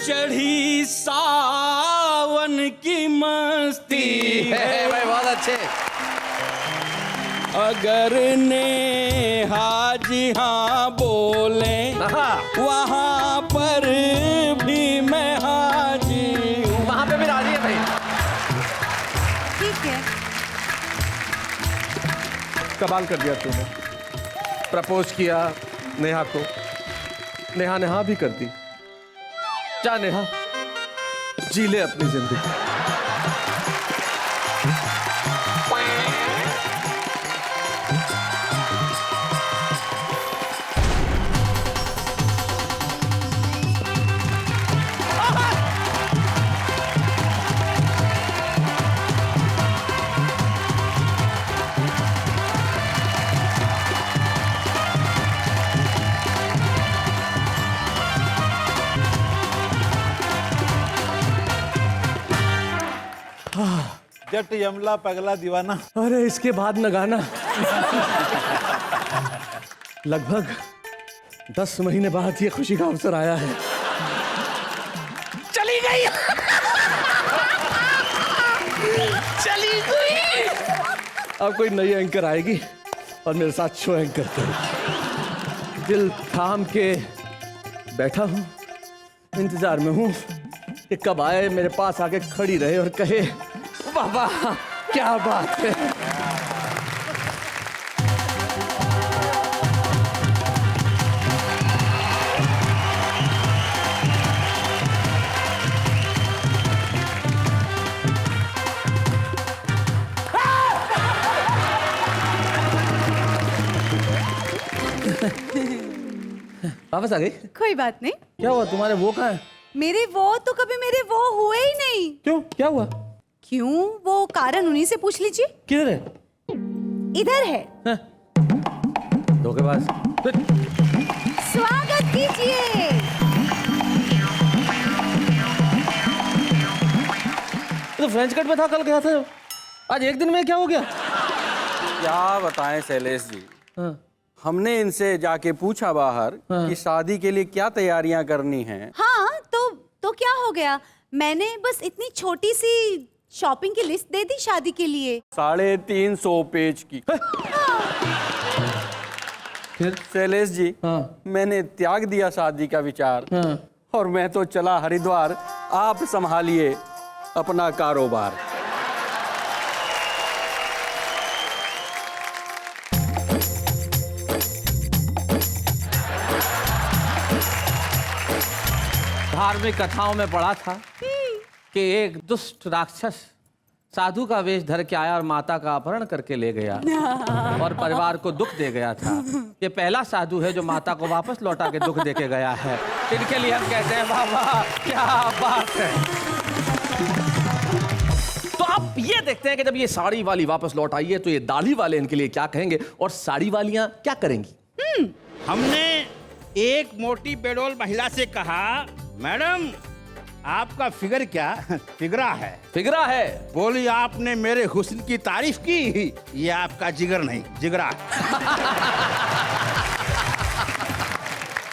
चढ़ी सावन की मस्ती है भाई, बहुत अच्छे। अगर नेहा जी हाँ बोले वहाँ पर भी मैं हाजिर हूँ। वहाँ पे भी राजी है भाई। ठीक है। कमाल कर दिया तूने। प्रपोज किया नेहा को, नेहा ने हाँ भी कर दी। जा नेहा, जी ले अपनी जिंदगी। जट यमला पगला दीवाना। अरे इसके बाद न गाना। लगभग 10 महीने बाद ये खुशी का अवसर आया है। चली गई चली गई। अब कोई नई एंकर आएगी और मेरे साथ शो एंकर करेगी। दिल थाम के बैठा हूं, इंतजार में हूं कि कब आए, मेरे पास आके खड़ी रहे और कहे वाह वाह क्या बात है। वापस आ गई? कोई बात नहीं। क्या हुआ, तुम्हारे वो कहाँ है? मेरे वो तो कभी मेरे वो हुए ही नहीं। क्यों, क्या हुआ? क्यों, वो कारण उन्हीं से पूछ लीजिए। किधर है? इधर है। धोखेबाज। स्वागत कीजिए। तो फ्रेंच कट में था, कल गया था, आज एक दिन में क्या हो गया? क्या बताएं शैलेश जी। हमने इनसे जाके पूछा बाहर कि शादी के लिए क्या तैयारियां करनी हैं। हाँ तो क्या हो गया, मैंने बस इतनी छोटी सी शॉपिंग की लिस्ट दे दी शादी के लिए। 350 पेज की। फिर शैलेश जी, मैंने त्याग दिया शादी का विचार और मैं तो चला हरिद्वार। आप संभालिए अपना कारोबार। धार्मिक कथाओं में पढ़ा था कि एक दुष्ट राक्षस साधु का वेश धर के आया और माता का अपहरण करके ले गया और परिवार को दुख दे गया था। ये पहला साधु है जो माता को वापस लौटा के दुख दे के गया है। इनके लिए हम कहते हैं वाह वाह क्या बात है। तो आप ये देखते हैं कि जब ये साड़ी वाली वापस लौट आई है तो ये दाढ़ी वाले इनके लिए क्या कहेंगे और साड़ी वालियां क्या करेंगी? हमने एक मोटी बेडोल महिला से कहा, मैडम आपका फिगर क्या फिगरा है? फिगरा है। बोली आपने मेरे हुस्न की तारीफ की, ये आपका जिगर नहीं जिगरा।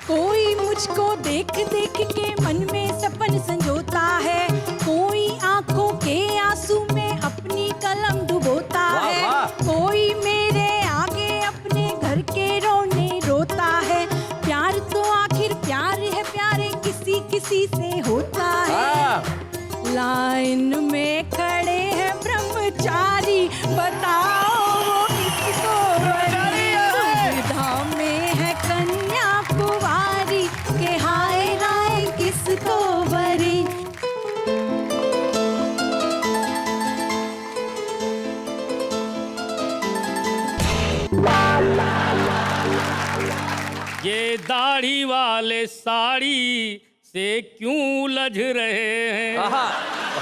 कोई मुझको देख देख के मन में सपन संजोता है, कोई आंखों के आंसू में अपनी कलम डुबोता है, कोई मेरे आगे अपने घर के रोने रोता है। प्यार तो आखिर प्यार है, प्यारे किसी किसी से होता है। लाइन में खड़े हैं ब्रह्मचारी, बताओ वो किसको दुविधा में है कन्या कुंवारी, के हाय राय किसको बरी। ये दाढ़ी वाले साड़ी से क्यों उलझ रहे हैं?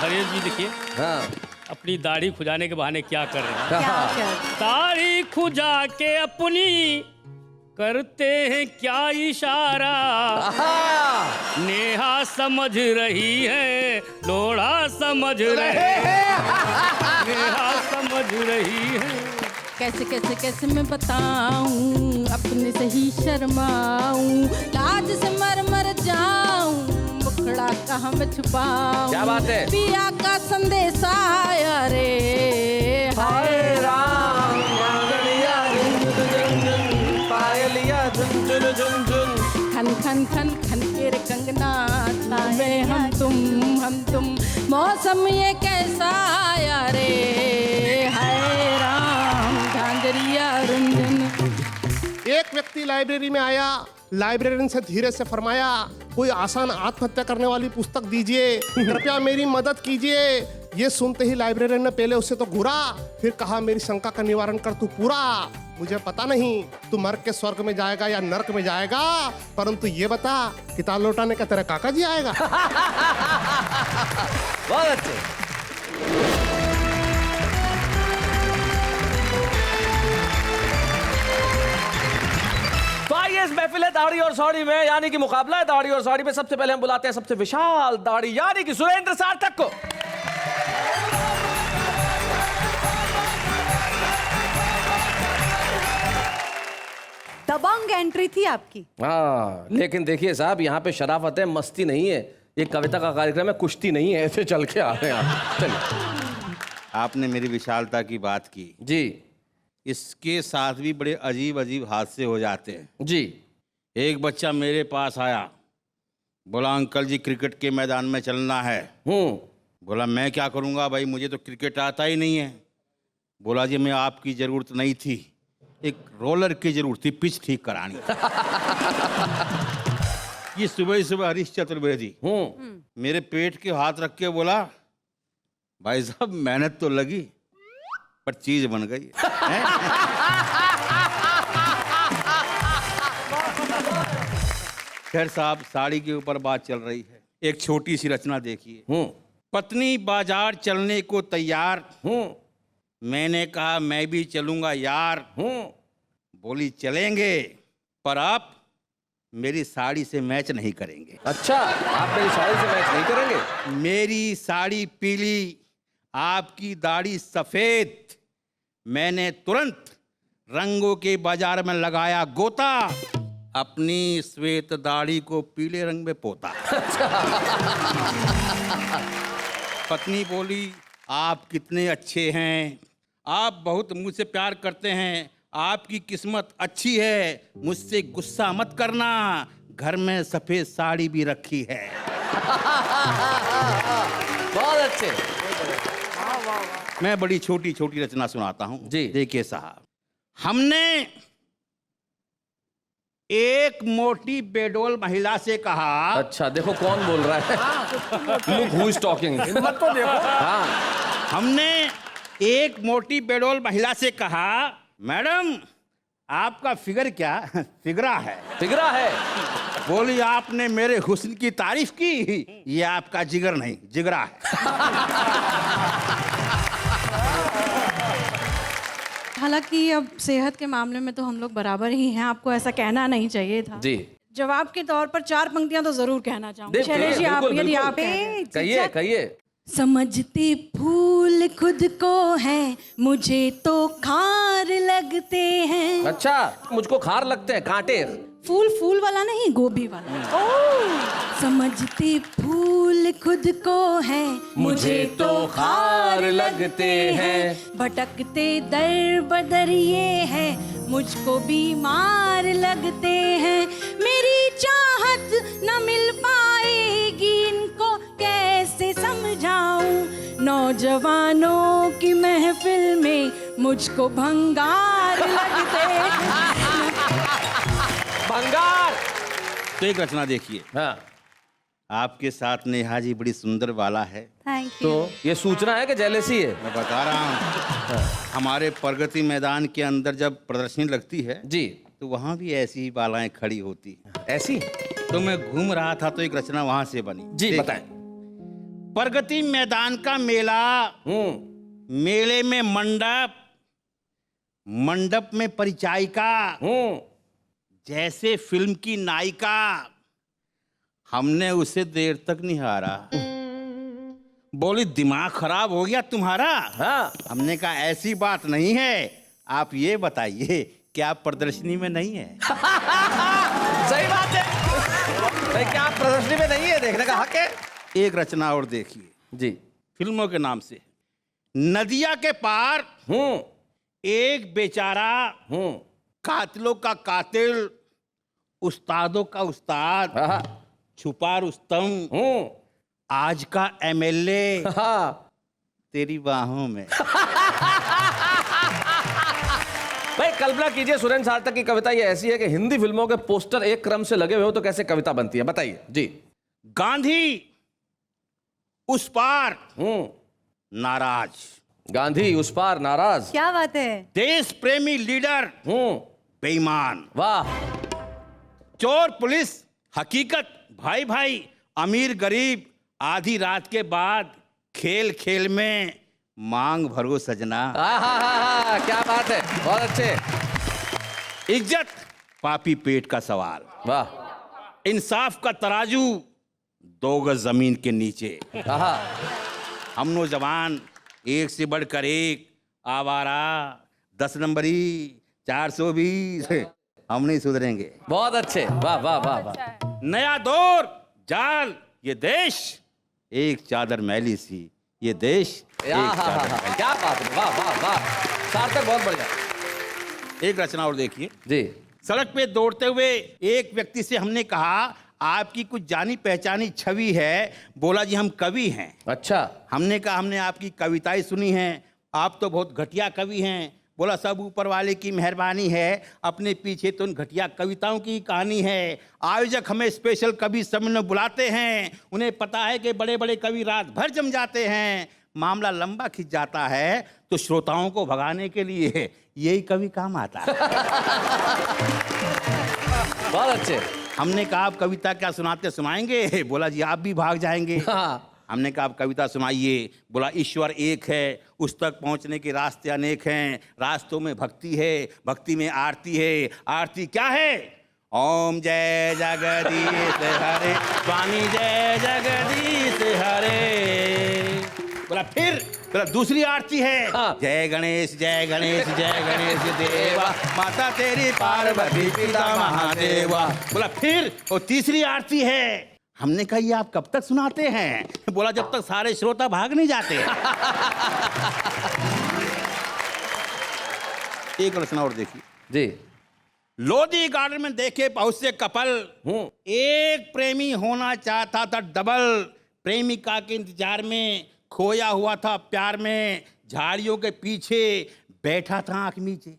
हरीश जी देखिए, अपनी दाढ़ी खुजाने के बहाने क्या कर रहे हैं? दाढ़ी खुजा के अपनी करते हैं क्या इशारा। नेहा समझ रही है, लोढ़ा समझ रहे हैं। नेहा समझ रही है। कैसे कैसे कैसे मैं बताऊं, अपने से ही शर्माऊं, लाज से मर मर जाऊं, मुखड़ा कहाँ मैं छुपाऊं। क्या बात है? पिया का संदेश आया रे, हाय राम मंगलिया पायलिया झुन झुन झुन झुन। खन खन खन खन के रे कंगना, तावे हम तुम मौसम ये कैसा आया रे, हाय राम झांझरिया रुंझुन। एक व्यक्ति लाइब्रेरी में आया, लाइब्रेरियन से धीरे से फरमाया, कोई आसान आत्महत्या करने वाली पुस्तक दीजिए, कृपया मेरी मदद कीजिए। ये सुनते ही लाइब्रेरियन ने पहले उससे तो घूरा, फिर कहा मेरी शंका का निवारण कर तू पूरा। मुझे पता नहीं तू मर के स्वर्ग में जाएगा या नरक में जाएगा, परंतु ये बता किताब लौटाने का तेरा काका जी आएगा। बहुत अच्छे। तो आइए इस महफिल दाढ़ी और साड़ी में, यानी कि मुकाबला है दाढ़ी और साड़ी में, सबसे पहले हम बुलाते हैं सबसे विशाल दाढ़ी यानी कि सुरेंद्र सार्थक को। दबंग एंट्री थी आपकी। हाँ, लेकिन देखिए साहब, यहाँ पे शराफत है, मस्ती नहीं है। ये कविता का कार्यक्रम है, कुश्ती नहीं है। ऐसे चल के आ रहे हैं आप। चलिए। आपने मेरी विशालता की बात की जी। इसके साथ भी बड़े अजीब अजीब हादसे हो जाते हैं जी। एक बच्चा मेरे पास आया, बोला अंकल जी क्रिकेट के मैदान में चलना है। बोला मैं क्या करूँगा भाई, मुझे तो क्रिकेट आता ही नहीं है। बोला जी मैं आपकी ज़रूरत नहीं थी, एक रोलर की जरूरत थी, पिच ठीक करानी। ये सुबह सुबह हरीश चतुर्वेदी मेरे पेट के हाथ रख के बोला, भाई साहब मेहनत तो लगी पर चीज बन गई। खैर साहब, साड़ी के ऊपर बात चल रही है, एक छोटी सी रचना देखिए। पत्नी बाजार चलने को तैयार, मैंने कहा मैं भी चलूंगा यार। बोली चलेंगे पर आप मेरी साड़ी से मैच नहीं करेंगे। अच्छा, आप मेरी साड़ी से मैच नहीं करेंगे? मेरी साड़ी पीली, आपकी दाढ़ी सफेद। मैंने तुरंत रंगों के बाजार में लगाया गोता, अपनी श्वेत दाढ़ी को पीले रंग में पोता। पत्नी बोली आप कितने अच्छे हैं, आप बहुत मुझसे प्यार करते हैं, आपकी किस्मत अच्छी है, मुझसे गुस्सा मत करना, घर में सफेद साड़ी भी रखी है। बहुत अच्छे। मैं बड़ी छोटी छोटी रचना सुनाता हूं जी। देखिए साहब, हमने एक मोटी बेडोल महिला से कहा। अच्छा, देखो कौन बोल रहा है। Look who is talking। हिम्मत तो देखो। हाँ। हमने एक मोटी बेडोल महिला से कहा, मैडम आपका फिगर क्या फिगरा है। फिगरा है। बोली आपने मेरे हुस्न की तारीफ की, ये आपका जिगर नहीं जिगरा है। हालांकि अब सेहत के मामले में तो हम लोग बराबर ही हैं, आपको ऐसा कहना नहीं चाहिए था। जी। जवाब के तौर पर 4 पंक्तियां तो जरूर कहना चाहूंगी। देखिए, शैलेश जी, आप बिल्कुल, यदि बिल्कुल। आप कहें। कहिए कहिए। समझते फूल खुद को है, मुझे तो खार लगते हैं। अच्छा, मुझको खार लगते हैं, कांटे। फूल वाला नहीं, गोभी वाला। समझते फूल खुद को है, मुझे तो खार लगते हैं। भटकते दर बदर ये है, मुझको बीमार लगते हैं। मेरी चाहत न मिल पाएगी, इनको कैसे समझाऊं। नौजवानों की महफिल में मुझको भंगार लगते हैं। भंगार। तो एक रचना देखिए। हाँ। आपके साथ नेहा जी बड़ी सुंदर वाला है। Thank you. तो ये सूचना है कि जेलेसी है? मैं बता रहा हूँ, हमारे प्रगति मैदान के अंदर जब प्रदर्शनी लगती है जी, तो वहाँ भी ऐसी ही बालाएं खड़ी होती। ऐसी? तो मैं घूम रहा था तो एक रचना वहां से बनी। जी, देखिए। बताएं। प्रगति मैदान का मेला, मेले में मंडप, मंडप में परिचायिका, जैसे फिल्म की नायिका। हमने उसे देर तक निहारा, बोली दिमाग खराब हो गया तुम्हारा। हाँ। हमने कहा ऐसी बात नहीं है, आप ये बताइए क्या आप प्रदर्शनी में नहीं है। सही बात है। भाई क्या आप प्रदर्शनी में नहीं है, देखने का हक है। एक रचना और देखिए जी। फिल्मों के नाम से। नदिया के पार एक बेचारा, कातिलों का कातिल, उस्तादों का उस्ताद, छुपा रुस्तम, आज का एमएलए तेरी बाहों में। भाई कल्पना कीजिए सुरेंद्र सार्थक की कविता ये ऐसी है कि हिंदी फिल्मों के पोस्टर एक क्रम से लगे हुए हो तो कैसे कविता बनती है, बताइए जी। गांधी उस पार नाराज, गांधी उस पार नाराज, क्या बात है। देश प्रेमी लीडर बेईमान, वाह। चोर पुलिस हकीकत, भाई भाई, अमीर गरीब, आधी रात के बाद, खेल खेल में मांग भरो सजना। क्या बात है, बहुत अच्छे। इज्जत पापी पेट का सवाल, वाह। इंसाफ का तराजू 2 गज जमीन के नीचे। हम नौजवान एक से बढ़कर एक, आवारा, 10 नंबरी, 420, हम नहीं सुधरेंगे। बहुत अच्छे, वाह वाह वाह वाह। नया दौर, जाल, ये देश एक चादर मैली सी, ये देश एक चादर मैली। क्या बात है, वाह वाह वाह, सार्थक बहुत बढ़िया। एक रचना और देखिए जी। सड़क पे दौड़ते हुए एक व्यक्ति से हमने कहा, आपकी कुछ जानी पहचानी छवि है। बोला जी हम कवि हैं। अच्छा। हमने कहा हमने आपकी कविताएं सुनी हैं, आप तो बहुत घटिया कवि हैं। बोला सब ऊपर वाले की मेहरबानी है, अपने पीछे तो उन घटिया कविताओं की कहानी है। आयोजक हमें स्पेशल कवि सम्मेलन में बुलाते हैं, उन्हें पता है कि बड़े बड़े कवि रात भर जम जाते हैं, मामला लंबा खिंच जाता है, तो श्रोताओं को भगाने के लिए यही कवि काम आता है। बहुत अच्छे। हमने कहा आप कविता क्या सुनाते सुनाएंगे? बोला जी आप भी भाग जाएंगे। हमने कहा आप कविता सुनाइए। बोला ईश्वर एक है, उस तक पहुंचने के रास्ते अनेक हैं, रास्तों में भक्ति है, भक्ति में आरती है, आरती क्या है? ओम जय जगदीश हरे, स्वामी जय जगदीश हरे। बोला फिर बोला दूसरी आरती है, जय गणेश जय गणेश जय गणेश देवा, माता तेरी पार्वती पिता महादेवा। बोला फिर और तीसरी आरती है। हमने कहा ये आप कब तक सुनाते हैं? बोला जब तक सारे श्रोता भाग नहीं जाते। एक रचना और देखिए जी। लोधी गार्डन में देखे बहुत से कपल, एक प्रेमी होना चाहता था डबल, प्रेमिका के इंतजार में खोया हुआ था प्यार में, झाड़ियों के पीछे बैठा था आंख नीचे,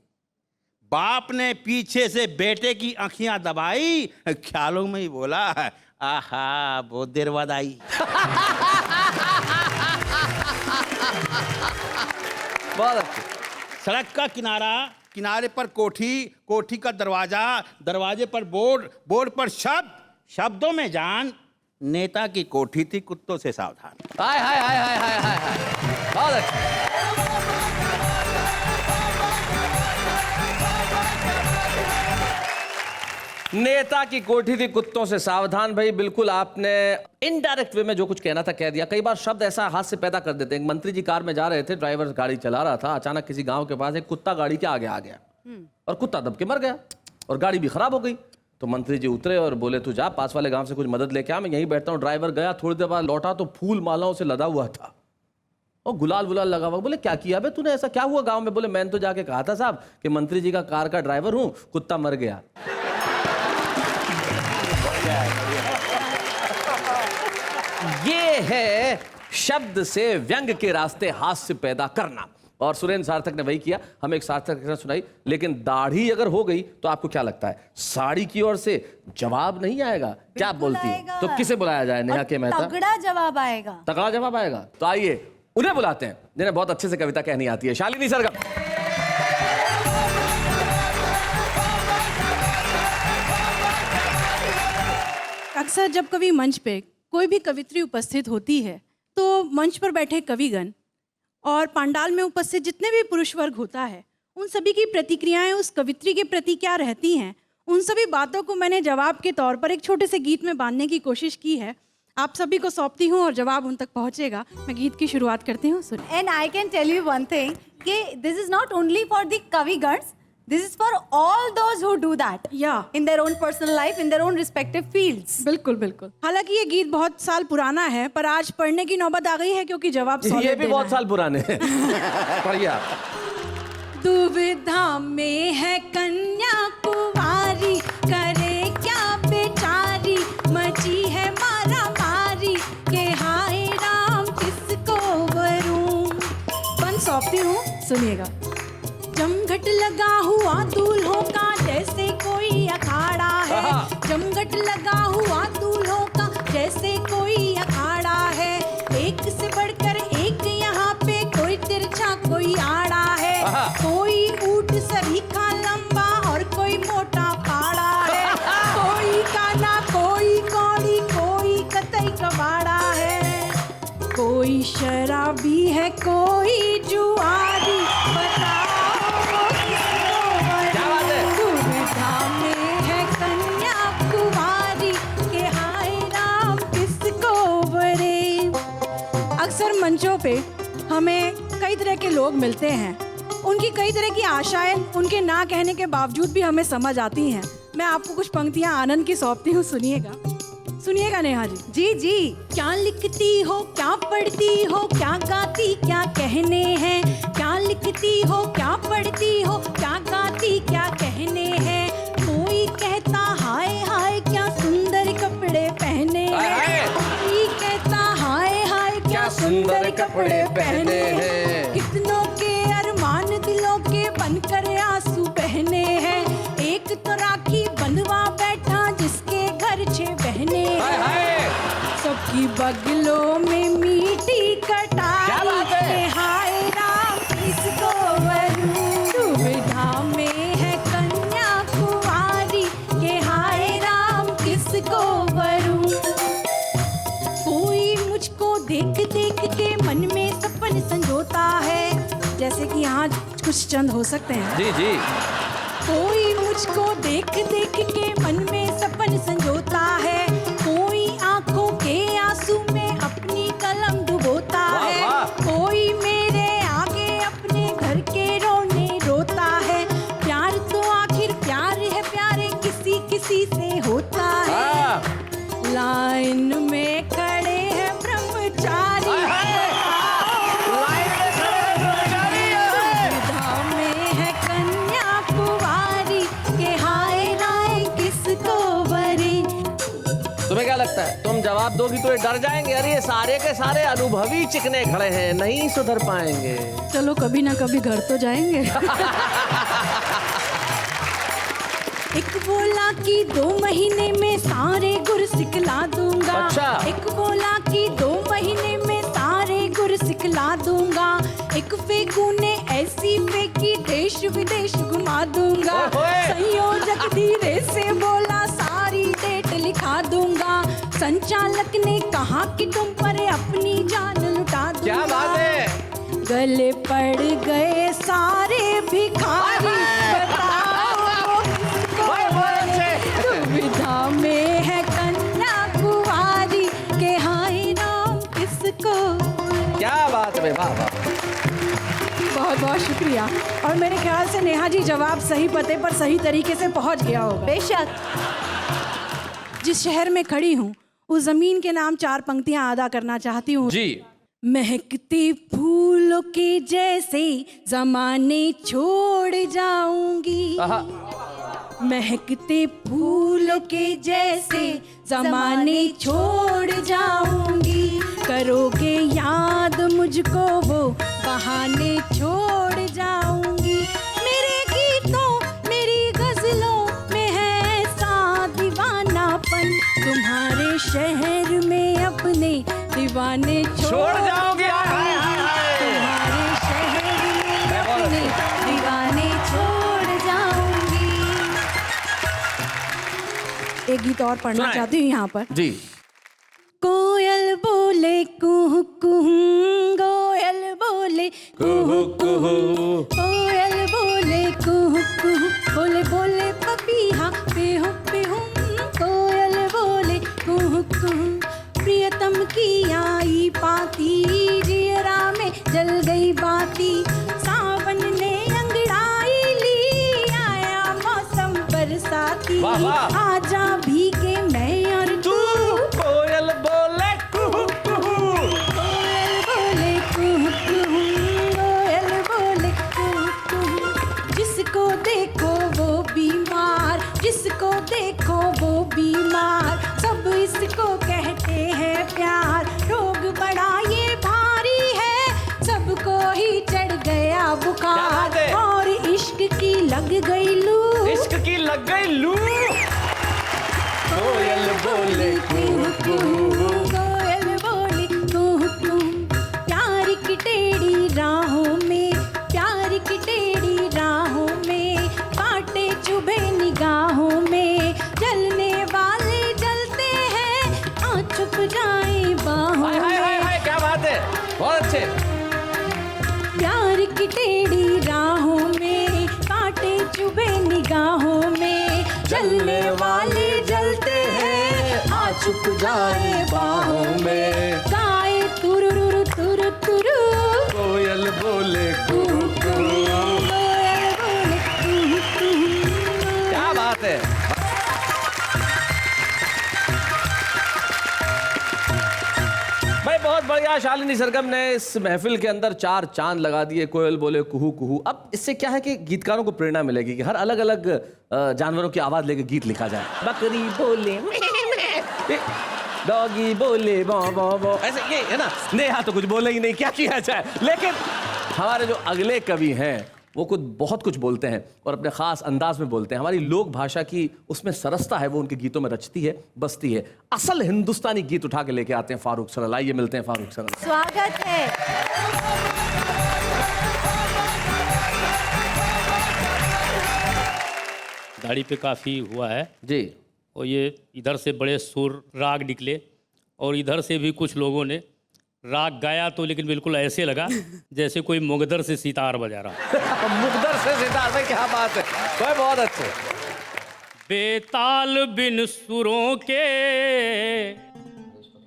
बाप ने पीछे से बेटे की आंखियां दबाई, ख्यालों में ही बोला आहा बहुत देर बाद आई। बहुत अच्छे। सड़क का किनारा, किनारे पर कोठी, कोठी का दरवाजा, दरवाजे पर बोर्ड, बोर्ड पर शब्द, शब्दों में जान, नेता की कोठी थी कुत्तों से सावधान। हाय हाय हाय हाय हाय हाय हाय, बहुत अच्छा। नेता की कोठी थी कुत्तों से सावधान। भाई बिल्कुल आपने इनडायरेक्ट वे में जो कुछ कहना था कह दिया। कई बार शब्द ऐसा हाथ से पैदा कर देते हैं। एक मंत्री जी कार में जा रहे थे, ड्राइवर गाड़ी चला रहा था, अचानक किसी गांव के पास एक कुत्ता गाड़ी के आगे आ गया और कुत्ता दब के मर गया और गाड़ी भी खराब हो गई। तो मंत्री जी उतरे और बोले तू जा पास वाले गांव से कुछ मदद लेके आ, मैं यहीं बैठता हूँ। ड्राइवर गया, थोड़ी देर बाद लौटा तो फूल मालाओं से लदा हुआ था और गुलाल वुलाल लगा हुआ। बोले क्या किया बे तूने, ऐसा क्या हुआ गांव में? बोले मैंने तो जाके कहा था साहब कि मंत्री जी का कार का ड्राइवर हूँ, कुत्ता मर गया। ये है शब्द से व्यंग के रास्ते हास्य पैदा करना। और सुरेंद्र सार्थक ने वही किया। हमें एक सार्थक रचना सुनाई, लेकिन दाढ़ी अगर हो गई तो आपको क्या लगता है साड़ी की ओर से जवाब नहीं आएगा? क्या बोलती है? तो किसे बुलाया जाए? नेहा के मेहता। तगड़ा जवाब आएगा। तगड़ा जवाब आएगा। तो आइए उन्हें बुलाते हैं जिन्हें बहुत अच्छे से कविता कहनी आती है। शालिनी सरगम। अक्सर जब कभी मंच पे कोई भी कवित्री उपस्थित होती है तो मंच पर बैठे कविगण और पंडाल में उपस्थित जितने भी पुरुष वर्ग होता है, उन सभी की प्रतिक्रियाएं उस कवित्री के प्रति क्या रहती हैं, उन सभी बातों को मैंने जवाब के तौर पर एक छोटे से गीत में बांधने की कोशिश की है। आप सभी को सौंपती हूँ और जवाब उन तक पहुँचेगा। मैं गीत की शुरुआत करती हूँ। And I can tell you one thing कि this is not only for the कविगण्स, This is for all those who do that. Yeah. In their own personal life, in their own respective fields. बिल्कुल बिल्कुल। हालांकि ये गीत बहुत साल पुराना है, पर आज पढ़ने की नौबत आ गई है क्योंकि जवाब solid ये भी देना बहुत है। साल पुराने हैं। बढ़िया। दुविधा में है कन्या कुंवारी, करे क्या बेचारी, मची है मारा मारी, के हाय राम किसको वरूं। बन सौंपती हूँ, सुनिएगा। जमघट लगा हुआ दूल्हों का जैसे कोई अखाड़ा है, जमघट लगा हुआ दूल्हों का जैसे कोई अखाड़ा है, एक से बढ़कर एक यहाँ पे कोई तिरछा कोई आड़ा है, कोई ऊंट सरीखा लंबा और कोई मोटा फाड़ा है, कोई काना कोई कौड़ी कोई कतई कबाड़ा है, कोई शराबी है कोई जुआरी, बताओ दुविधा में है कन्या कुंवारी, के हाय राम किसको वरे। अक्सर मंचों पे हमें कई तरह के लोग मिलते हैं, उनकी कई तरह की आशाएं उनके ना कहने के बावजूद भी हमें समझ आती हैं। मैं आपको कुछ पंक्तियां आनंद की सौंपती हूँ, सुनिएगा नेहा जी। जी जी। क्या लिखती हो क्या पढ़ती हो क्या गाती क्या कहने हैं, क्या लिखती हो क्या पढ़ती हो क्या गाती क्या कहने हैं, कोई कहता हाय हाय क्या सुंदर कपड़े पहने हैं, कोई कहता हाय हाय क्या सुंदर कपड़े पहने हैं, कितनों के अरमान दिलों के बनकर आंसू बहने हैं, एक तो राखी बंधवा बैठा जिसके घर 6 बहने हैं, सबकी बगलों में मीठी कटाई, हाय राम किसको वरूं। दुविधा में है कन्या कुंवारी, के हाय राम किसको वरूं। कोई मुझको देख देख के मन में सपन संजोता है, जैसे कि यहाँ कुछ चंद हो सकते हैं। जी जी। कोई मुझको देख देख के मन में सपन संजोता है, कोई आंखों के आंसू में अपनी कलम डुबोता है, कोई मेरे आगे अपने घर के रोने रोता है, प्यार तो आखिर प्यार है, प्यारे किसी किसी से होता है, लाइन में खड़े हैं ब्रह्मचारी, दुविधा में है कन्या कुंवारी, के हाय राय किसको वरी। तुम्हें क्या लगता है, तुम जवाब दोगी तो ये डर जाएंगे? अरे ये सारे के सारे अनुभवी चिकने खड़े हैं, नहीं सुधर पाएंगे। चलो कभी ना कभी घर तो जाएंगे। एक बोला कि 2 महीने में सारे गुर सिखला दूंगा, अच्छा। एक बोला कि 2 महीने में सारे गुर सिखला दूंगा, एक फेंकू ने ऐसी फेंकी देश विदेश घुमा दूंगा, संयोजक धीरे से बोला सारी डेट लिखा दूंगा, संचालक ने कहा कि तुम पर अपनी जान लुटा दूंगा। क्या बात है। गले पड़ गए सारे भिखारी, बताओ किसको वरे। दुविधा में है कन्या कुंवारी, के हाय राम किसको। क्या बात है, वाह वाह। बहुत बहुत शुक्रिया। और मेरे ख्याल से नेहा जी जवाब सही पते पर सही तरीके से पहुंच गया होगा। बेशक। जिस शहर में खड़ी हूँ उस जमीन के नाम 4 पंक्तियां अदा करना चाहती हूँ जी। महकते फूलों के जैसे जमाने छोड़ जाऊंगी, महकते फूलों के जैसे जमाने छोड़ जाऊंगी, करोगे याद मुझको वो बहाने छोड़ जाऊंगी, मेरे गीतों मेरी गजलों में है ऐसा दीवानापन, तुम्हारे शहर में अपने दीवाने छोड़ जाओगे। तुम्हारे शहर में अपने दीवाने छोड़ जाऊंगी। एक गीत और पढ़ना चाहती हूँ यहाँ पर जी। कोयल बोले कुहू कुहू, कोयल बोले कुहू कुहू, कोयल बोले कुहू कुहू, बोले बोले पपीहा पेहू पेहू, कोयल बोले कुहू कुहू, प्रियतम की आई पाती जियरा में जल गई बाती, सावन ने अंगड़ाई ली गाती, वाह, वाह। आजा भीगे मैं और तू, कोयल बोले कुहू कुहू, कोयल बोले कुहू कुहू, कोयल बोले कुहू कुहू। जिसको देखो वो बीमार, जिसको देखो वो बीमार, सब इसको कहते हैं प्यार। रोग बड़ा ये भारी है, सबको ही चढ़ गया क्या बुखार, बात है? और इश्क की लग गई लू, इश्क की लग गई लू। कोयल बोले कुहू कुहू, कोयल बोली कुहू कुहू। प्यार की टेढ़ी राहों में, प्यार की टेढ़ी राहों में, कांटे चुभे निगाहों में, जलने वाले जलते हैं, आ छुप जाए बाहों हाय हाय हाय में। हाय, क्या बात है, बहुत अच्छे। प्यार की टेढ़ी राहों में, कांटे चुभे निगाहों में, जलने वाले जलते हैं, आ छुप जाए बाहों में। गाए तुरुरु तुरु तुरु, कोयल बोले कुहू कुहू, कोयल बोले कुहू कुहू। क्या बात है। भाई बहुत बढ़िया, शालिनी सरगम ने इस महफिल के अंदर 4 चांद लगा दिए। कोयल बोले कुहू कुहू। अब इससे क्या है कि गीतकारों को प्रेरणा मिलेगी कि हर अलग अलग जानवरों की आवाज लेके गीत लिखा जाए। बकरी बोले डॉगी बोले बो बो बो, ऐसे ये है ना। नेहा तो कुछ बोले ही नहीं, क्या किया जाए। लेकिन हमारे जो अगले कवि हैं वो कुछ बहुत कुछ बोलते हैं और अपने खास अंदाज में बोलते हैं। हमारी लोक भाषा की उसमें सरसता है, वो उनके गीतों में रचती है, बसती है। असल हिंदुस्तानी गीत उठा के लेके आते हैं फारूक सरल। आइए मिलते हैं फारूक सरल। स्वागत है। दाढ़ी पे काफ़ी हुआ है जी। और ये इधर से बड़े सुर राग निकले और इधर से भी कुछ लोगों ने राग गाया, तो लेकिन बिल्कुल ऐसे लगा जैसे कोई मुगदर से सितार बजा रहा। मुकद्दर से सितार में, क्या बात है भाई, बहुत अच्छे। बेताल बिन सुरों के,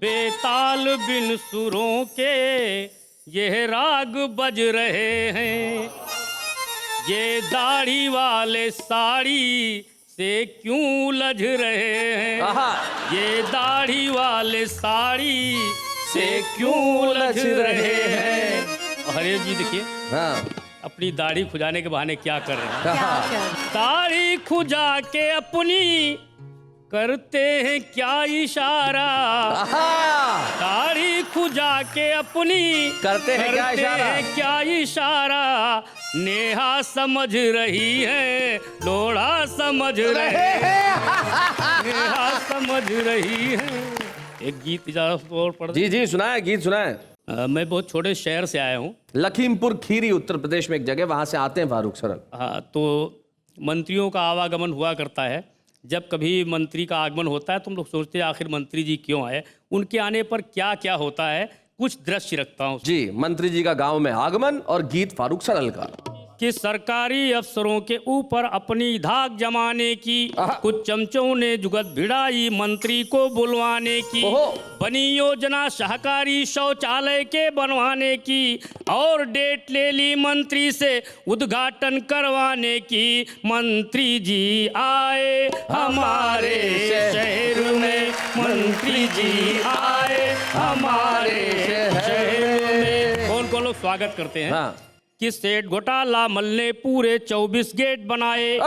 बेताल बिन सुरों के ये राग बज रहे हैं, ये दाढ़ी वाले साड़ी से क्यों उलझ रहे हैं, आहा। ये दाढ़ी वाले साड़ी से क्यों उलझ रहे हैं। हरे जी देखिए, हाँ अपनी दाढ़ी खुजाने के बहाने क्या कर रहे हैं। क्या कर दाढ़ी खुजा के अपनी करते हैं क्या इशारा, दाढ़ी खुजा के अपनी करते हैं क्या इशारा? क्या इशारा। नेहा समझ रही है, लोढ़ा समझ रहे हैं, नेहा समझ रही है। एक गीत इजाजत और पढ़ दे। जी जी सुनाए, गीत सुनाए। मैं बहुत छोटे शहर से आया हूँ, लखीमपुर खीरी उत्तर प्रदेश में एक जगह, वहां से आते हैं फारूक सरल। हाँ, तो मंत्रियों का आवागमन हुआ करता है। जब कभी मंत्री का आगमन होता है तो हम लोग सोचते हैं आखिर मंत्री जी क्यों आए, उनके आने पर क्या क्या होता है, कुछ दृश्य रखता हूँ जी। मंत्री जी का गांव में आगमन और गीत फारूक सरल का। कि सरकारी अफसरों के ऊपर अपनी धाक जमाने की कुछ चमचों ने जुगत भिड़ाई मंत्री को बुलवाने की। ओहो। बनी योजना सहकारी शौचालय के बनवाने की और डेट ले ली मंत्री से उद्घाटन करवाने की। मंत्री जी आए हमारे शहर में, मंत्री जी आए हमारे शहर में। कौन कौन लोग स्वागत करते हैं हाँ। कि सेठ घोटाला मल ने पूरे 24 गेट बनाए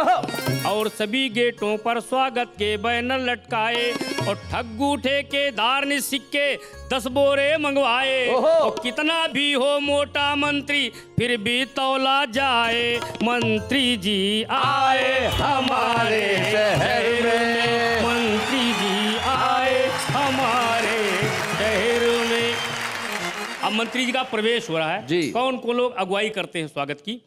और सभी गेटों पर स्वागत के बैनर लटकाए और ठग्गू ठेकेदार ने सिक्के 10 बोरे मंगवाए। और कितना भी हो मोटा मंत्री फिर भी तौला जाए। मंत्री जी आए हमारे शहर में, मंत्री जी आए हमारे शहर में। अब मंत्री जी का प्रवेश हो रहा है जी। कौन कौन लोग अगुवाई करते हैं स्वागत की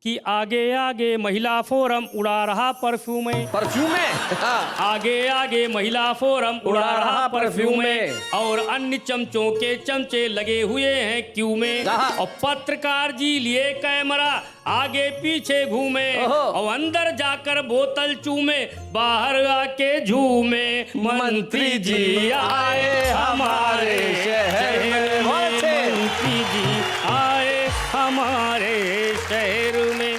कि आगे आगे महिला फोरम उड़ा रहा परफ्यूम में, परफ्यूम में आगे आगे महिला फोरम उड़ा रहा परफ्यूम में और अन्य चमचों के चमचे लगे हुए हैं क्यू में। और पत्रकार जी लिए कैमरा आगे पीछे घूमे और अंदर जाकर बोतल चूमे बाहर आके झूमे। मंत्री जी आए हमारे शहर में, मंत्री जी आए हमारे शहर में।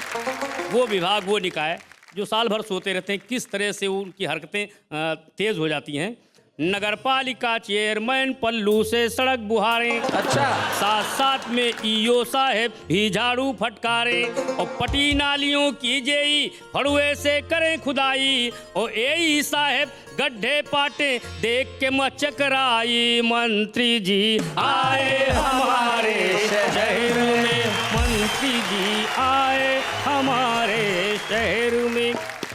वो विभाग वो निकाय जो साल भर सोते रहते हैं, किस तरह से उनकी हरकतें तेज हो जाती हैं। नगर पालिका चेयरमैन पल्लू से सड़क बुहारें, अच्छा, साथ साथ में ईओ साहब भी झाड़ू फटकारे, और पटी नालियों की जेई फड़ुए से करें खुदाई, और एई साहब गड्ढे पाटे देख के मचकराई। मंत्री जी आए हमारे शहर में, मंत्री जी आए हमारे शहर में।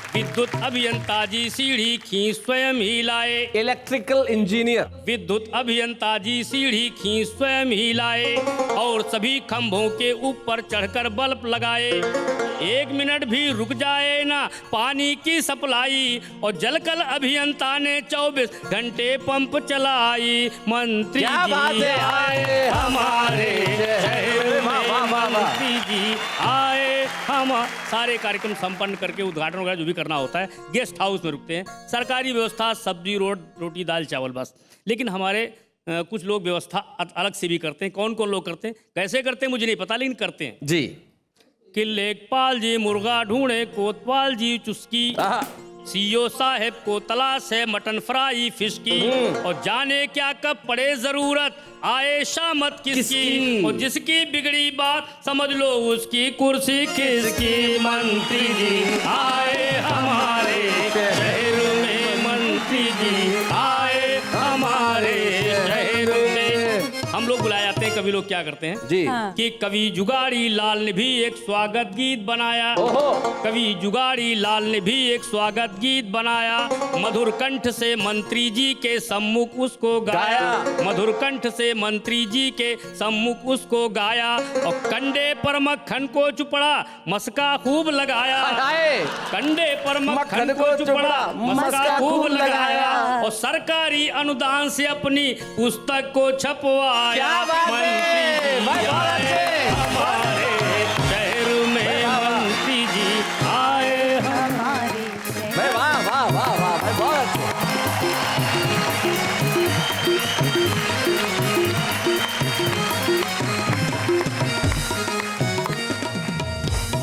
विद्युत अभियंता जी सीढ़ी खींच स्वयं ही लाए, इलेक्ट्रिकल इंजीनियर। विद्युत अभियंता जी सीढ़ी खींच स्वयं ही लाए, और सभी खंभों के ऊपर चढ़कर बल्ब लगाए। 1 मिनट भी रुक जाए ना पानी की सप्लाई, और जलकल अभियंता ने 24 घंटे पंप चलाई। मंत्री जी आए हमारे शहर में, मंत्री जी आए हम। सारे कार्यक्रम संपन्न करके उद्घाटन वगैरह जो भी करना होता है, गेस्ट हाउस में रुकते हैं। सरकारी व्यवस्था सब्जी रोटी दाल चावल बस। लेकिन हमारे कुछ लोग व्यवस्था अलग से भी करते हैं। कौन कौन लोग करते हैं, कैसे करते हैं मुझे नहीं पता, लेकिन करते हैं जी। कि लेखपाल जी मुर्गा ढूंढे, कोतवाल जी चुस्की, सीओ साहब को तलाश है मटन फ्राई फिश की, और जाने क्या कब पड़े जरूरत आए शामत किसकी, और जिसकी बिगड़ी बात समझ लो उसकी कुर्सी किसकी। मंत्री जी आए हमारे शहर में, मंत्री जी आए हमारे शहर में। हम लोग बुलाए जाते हैं, कभी लोग क्या करते हैं जी कि कवि जुगाड़ी लाल ने भी एक स्वागत गीत बनाया। कवि जुगाड़ी लाल ने भी एक स्वागत गीत बनाया, मधुर कंठ से मंत्री जी के सम्मुख उसको गाया, मधुर कंठ से मंत्री जी के सम्मुख उसको गाया, और कंडे पर मक्खन को चुपड़ा मस्का खूब लगाया, कंडे पर मक्खन को चुपड़ा मस्का खूब लगाया, और सरकारी अनुदान से अपनी पुस्तक को छपवाया। मंत्री जी आए हमारे शहर में, मंत्री जी आए हमारे शहर। वाह वाह वाह वाह भाई, बहुत अच्छे।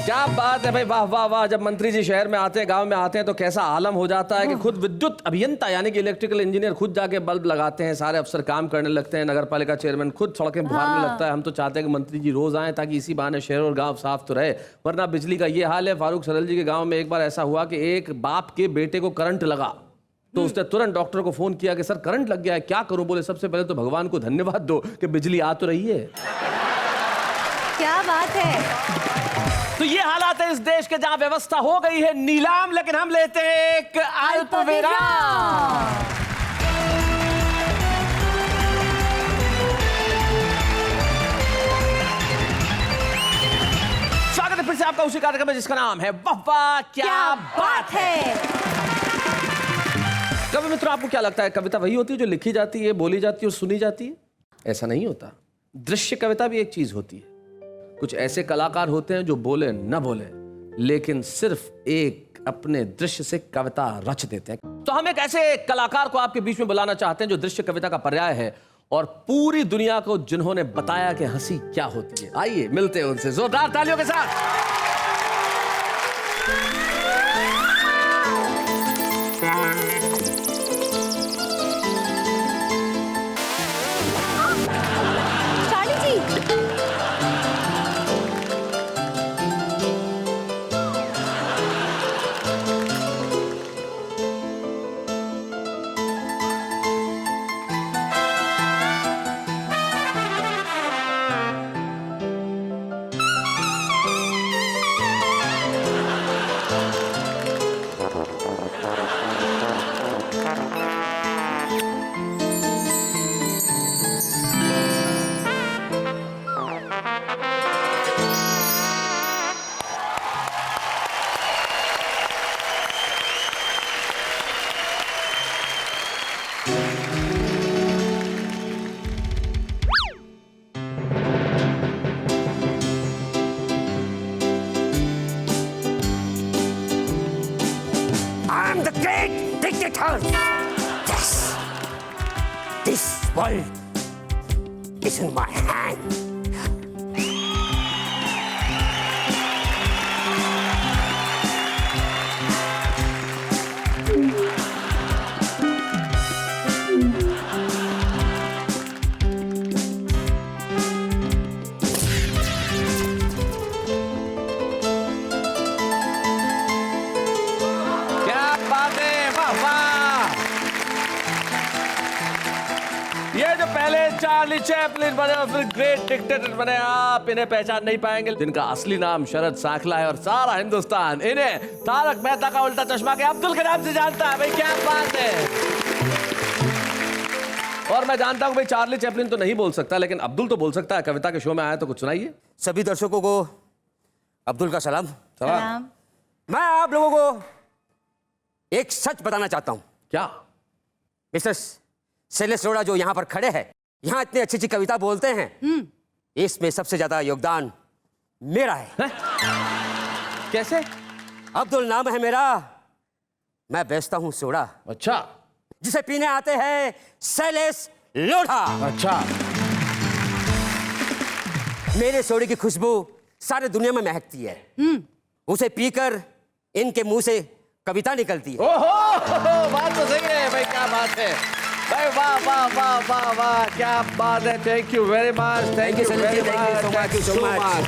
क्या बात है भाई, वाह वाह वाह। जब मंत्री जी शहर में आते हैं, गांव में आते हैं, तो कैसा आलम हो जाता है कि खुद विद्युत अभियंता यानी कि इलेक्ट्रिकल इंजीनियर खुद जाके बल्ब लगाते हैं, सारे अफसर काम करने लगते हैं, नगर पालिका चेयरमैन खुद सड़कें बुहारने लगता है। हम तो चाहते हैं कि मंत्री जी रोज आएं, ताकि इसी बहाने शहर और गांव साफ तो रहे, वरना बिजली का ये हाल है। फारूक सरल जी के गाँव में एक बार ऐसा हुआ कि एक बाप के बेटे को करंट लगा, तो उसने तुरंत डॉक्टर को फोन किया कि सर करंट लग गया है, क्या करूं। बोले सबसे पहले तो भगवान को धन्यवाद दो कि बिजली आ तो रही है। क्या बात है। तो ये हालात है इस देश के, जहां व्यवस्था हो गई है नीलाम, लेकिन हम लेते हैं एक अल्प विराम। स्वागत है फिर से आपका उसी कार्यक्रम में जिसका नाम है वाह वाह क्या बात है। कभी मित्रों, आपको क्या लगता है कविता वही होती है जो लिखी जाती है, बोली जाती है और सुनी जाती है? ऐसा नहीं होता। दृश्य कविता भी एक चीज होती है। कुछ ऐसे कलाकार होते हैं जो बोले न बोले, लेकिन सिर्फ एक अपने दृश्य से कविता रच देते हैं। तो हम एक ऐसे कलाकार को आपके बीच में बुलाना चाहते हैं जो दृश्य कविता का पर्याय है, और पूरी दुनिया को जिन्होंने बताया कि हंसी क्या होती है। आइए मिलते हैं उनसे जोरदार तालियों के साथ। am the great dictator. Yes. This world is in my hand. ये जो पहले चार्ली चैपलिन बने और फिर ग्रेट डिक्टेटर बने, आप इन्हें पहचान नहीं पाएंगे, जिनका असली नाम शरद सांखला है और सारा हिंदुस्तान इन्हें तारक मेहता का उल्टा चश्मा के अब्दुल के नाम से जानता है। भाई क्या बात है। और मैं जानता हूं भाई चार्ली चैपलिन तो नहीं बोल सकता, लेकिन अब्दुल तो बोल सकता है। कविता के शो में आया तो कुछ सुनाइए। सभी दर्शकों को अब्दुल का सलाम। सलाम। मैं आप लोगों को एक सच बताना चाहता हूं। क्या? मिस्टर शैलेश अरोड़ा जो यहाँ पर खड़े हैं, यहाँ इतनी अच्छी अच्छी कविता बोलते हैं, इसमें सबसे ज्यादा योगदान मेरा है। कैसे? अब्दुल नाम है मेरा, मैं बेचता हूँ सोडा। अच्छा। जिसे पीने आते हैं शैलेश लोढ़ा। अच्छा। मेरे सोडे की खुशबू सारे दुनिया में महकती है। उसे पीकर इनके मुंह से कविता निकलती है। ओहो, बात तो सही है भाई, क्या बात है भाई, वाह वाह वाह वाह वाह, क्या बात है। Thank you very much, thank you very much, thank you so much.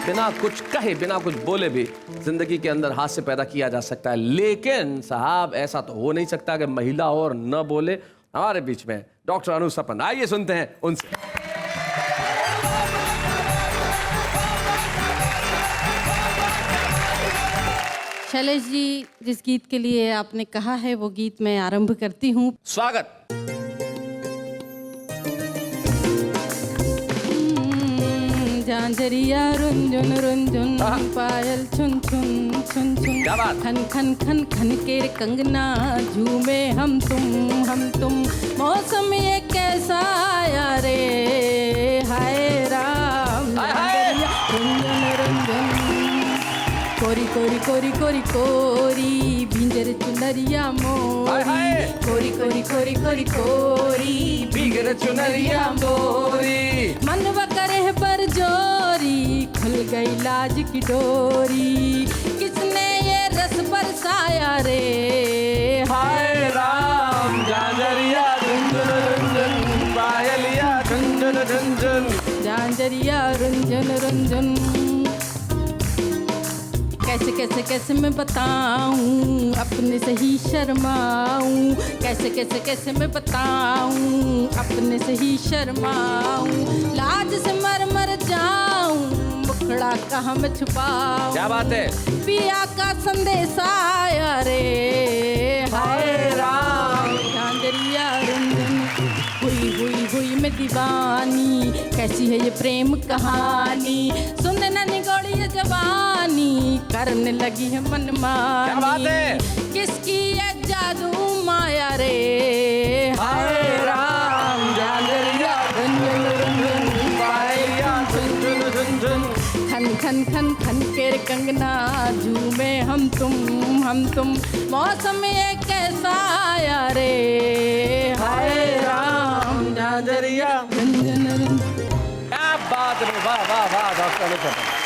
बिना कुछ कहे, बिना कुछ बोले भी जिंदगी के अंदर हास्य पैदा किया जा सकता है, लेकिन साहब ऐसा तो हो नहीं सकता कि महिला और न बोले। हमारे बीच में डॉक्टर अनु सपन, आइए सुनते हैं उनसे। शैलेश जी, जिस गीत के लिए आपने कहा है वो गीत मैं आरंभ करती हूँ। स्वागत। झांझरिया रुंझुन रुंझुन, पायल छुन छुन छुन छुन, खन खन खन खन के कंगना, झूमे हम तुम, मौसम ये कैसा आया रे, हाय राम। रुंझुन रुंझुन, कोरी कोरी कोरी कोरी कोरी, भिंजर चुनरिया मोरी, कोरी कोरी कोरी कोरी कोरी, भिंजर चुनरिया मोरी, मनवा करे पर जोरी, खुल गई लाज की डोरी, किसने ये रस बरसाया रे, हाय राम। झांझरिया रुंझुन रुंझुन, पायलिया झुंझुन झुंझुन, झांझरिया रुंझुन रुंझुन। कैसे कैसे कैसे मैं बताऊं, अपने से ही शर्माऊं, कैसे कैसे कैसे मैं बताऊं, अपने से ही शर्माऊं, लाज से मर जाऊं, मुखड़ा कहाँ मैं छुपाऊं। क्या बात है। पिया का संदेश आया रे, हाय राम। झांझरिया रुंझुन, हुई हुई हुई मैं दीवानी, कैसी है ये प्रेम कहानी, सुनने न निगोड़ी ये जवानी, करने लगी है मनमानी। क्या बात है। किसकी ये जादू माया रे, हाय राम। झांझरिया रुंझुन रुंझुन, पायलिया झुंझुन झुंझुन, खन खन खन खन के कंगना, झूमे हम तुम, मौसम ये कैसा आया रे, हाय राम। झांझरिया रुंझुन रुंझुन। क्या बात है, वाह वाह वाह डॉक्टर अनु सपन।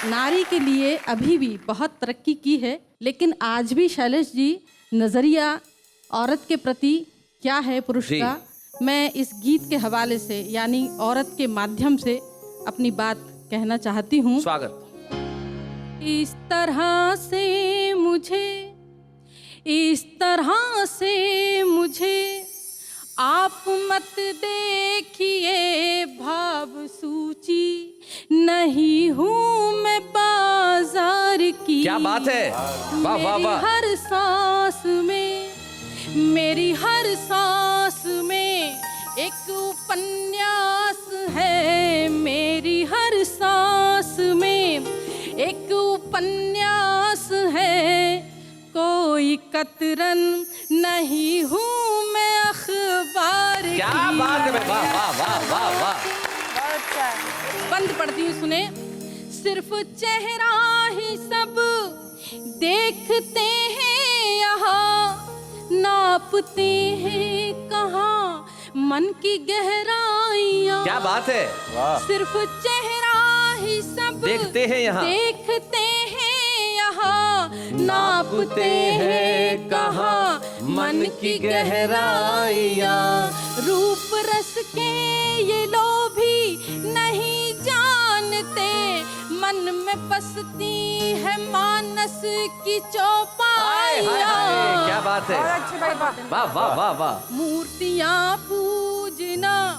नारी के लिए अभी भी बहुत तरक्की की है, लेकिन आज भी शैलेश जी नजरिया औरत के प्रति क्या है पुरुष का, मैं इस गीत के हवाले से यानी औरत के माध्यम से अपनी बात कहना चाहती हूँ। स्वागत। इस तरह से मुझे आप मत देखिए, भाव सूची नहीं हूँ मैं बाजार की। क्या बात है, वाह वाह वाह। हर सांस में, मेरी हर सांस में एक उपन्यास है, मेरी हर सांस में एक उपन्यास है, कोई कतरन नहीं हूँ मैं अखबार की। क्या बात है, वाह वाह वाह वाह वाह। बंद पढ़ती हूँ, सुने। सिर्फ चेहरा ही सब देखते हैं यहाँ, नापते हैं कहाँ मन की गहराइयाँ। क्या बात है। सिर्फ चेहरा ही सब देखते हैं यहाँ, देखते हैं यहाँ, नापते हैं कहाँ मन की गहराइयाँ। रूप रस के ये लोभी नहीं जानते, मन में बसती की हाय, चौपाई हाय, हाय, क्या बात है। वाह वाह वाह वाह। मूर्तियाँ पूजना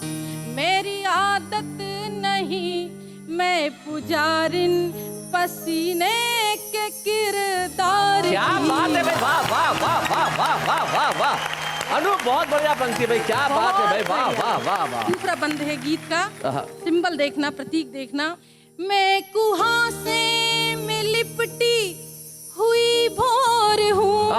मेरी आदत नहीं, मैं पुजारिन पसीने के किरदार क्या की। बात है भाई, वाह वाह वाह वाह वाह वाह वाह वाह। अनु बहुत बढ़िया पंक्ति भाई, क्या बात है भाई, वाह वाह वाह वाह। दूसरा बंद है गीत का, सिंबल देखना, प्रतीक देखना। मैं कुहासे में लिपटी हुई भोर हूँ,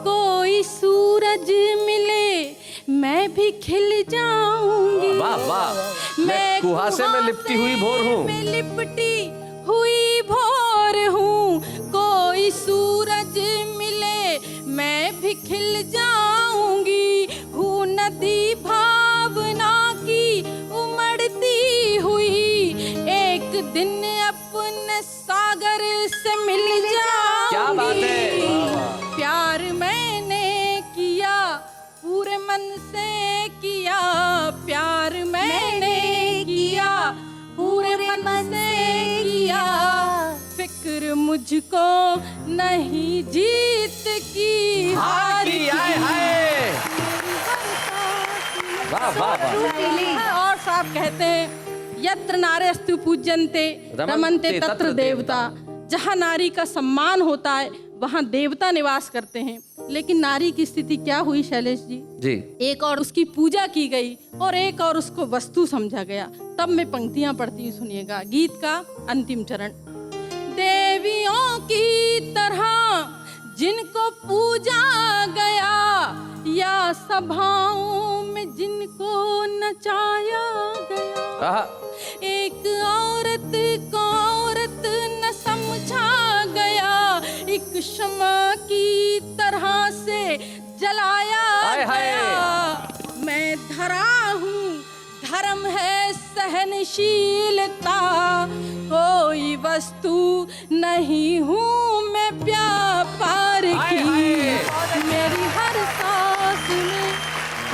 कोई सूरज मिले मैं भी खिल जाऊंगी। वाह वाह। मैं कुहासे में लिपटी हुई भोर हूँ, में लिपटी हुई भोर हूँ, कोई सूरज मिले मैं भी खिल जाऊंगी। हूँ नदी भावना की उमड़ती हुई, एक दिन अपने सागर से मिल जाऊंगी। क्या बात है। प्यार मैंने किया पूरे मन से किया, प्यार मैंने किया पूरे मन से किया। फिक्र मुझको नहीं जीत की हार की। हाय हाय। वाह वाह वाह। और साहब कहते हैं यत्र नारेस्तु पूज्यन्ते रमन्ते तत्र देवता। जहाँ नारी का सम्मान होता है वहाँ देवता निवास करते हैं। लेकिन नारी की स्थिति क्या हुई शैलेश जी? जी। एक और उसकी पूजा की गई और एक और उसको वस्तु समझा गया। तब मैं पंक्तियां पढ़ती हूँ, सुनिएगा। गीत का अंतिम चरण। देवियों की तरह जिनको पूजा गया, या सभाओं में जिनको नचाया गया, एक औरत को औरत न समझा गया, एक क्षमा की तरह से जलाया गया। मैं धरा हूँ, धर्म है सहनशीलता, कोई वस्तु नहीं हूँ मैं व्यापार की। मेरी हर सांस में,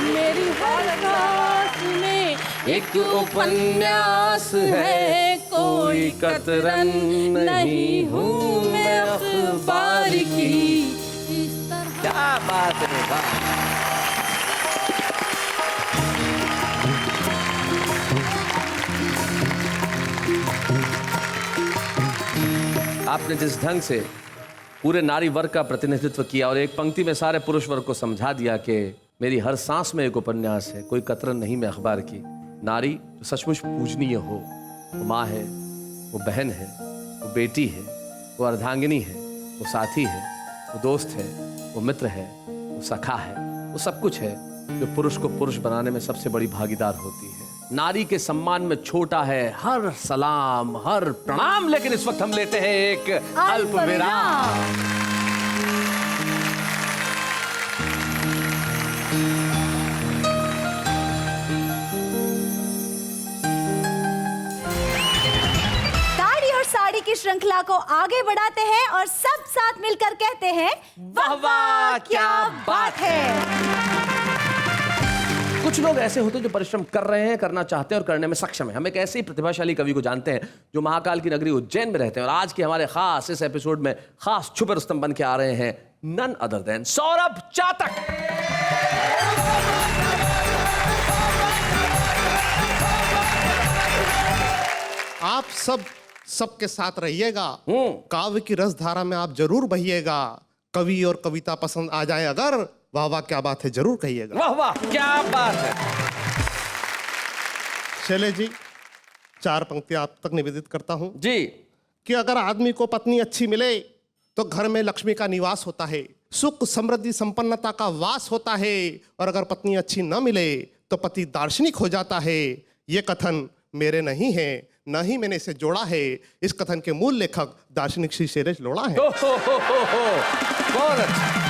मेरी हर सांस में एक उपन्यास है, कोई कतरन नहीं हूँ मैं अखबार की। इस तरह। क्या बात है, वाह। आपने जिस ढंग से पूरे नारी वर्ग का प्रतिनिधित्व किया और एक पंक्ति में सारे पुरुष वर्ग को समझा दिया कि मेरी हर सांस में एक उपन्यास है, कोई कतरन नहीं मैं अखबार की। नारी जो सचमुच पूजनीय हो, वो माँ है, वो बहन है, वो बेटी है, वो अर्धांगिनी है, वो साथी है, वो दोस्त है, वो मित्र है, वो सखा है, वो सब कुछ है जो पुरुष को पुरुष बनाने में सबसे बड़ी भागीदार होती है। नारी के सम्मान में छोटा है हर सलाम, हर प्रणाम। लेकिन इस वक्त हम लेते हैं एक अल्प विराम। दाढ़ी और साड़ी की श्रृंखला को आगे बढ़ाते हैं और सब साथ मिलकर कहते हैं वाह वाह क्या बात है। कुछ लोग ऐसे होते हैं जो परिश्रम कर रहे हैं, करना चाहते हैं और करने में सक्षम है। हम एक ऐसे ही प्रतिभाशाली कवि को जानते हैं जो महाकाल की नगरी उज्जैन में रहते हैं और आज के हमारे खास इस एपिसोड में खास छुपे रुस्तम बन के आ रहे हैं, नन अदर देन सौरभ चातक। आप सबके साथ रहिएगा, काव्य की रसधारा में आप जरूर बहिएगा। कवि और कविता पसंद आ जाए अगर, वाह वाह क्या बात है जरूर कहिएगा। वाह वाह क्या बात है। शैलेश जी, 4 पंक्तियां आप तक निवेदित करता हूं जी। कि अगर आदमी को पत्नी अच्छी मिले तो घर में लक्ष्मी का निवास होता है, सुख समृद्धि संपन्नता का वास होता है, और अगर पत्नी अच्छी न मिले तो पति दार्शनिक हो जाता है। ये कथन मेरे नहीं है, न ही मैंने इसे जोड़ा है। इस कथन के मूल लेखक दार्शनिक श्री शैलेश लोढ़ा है। बहुत अच्छा।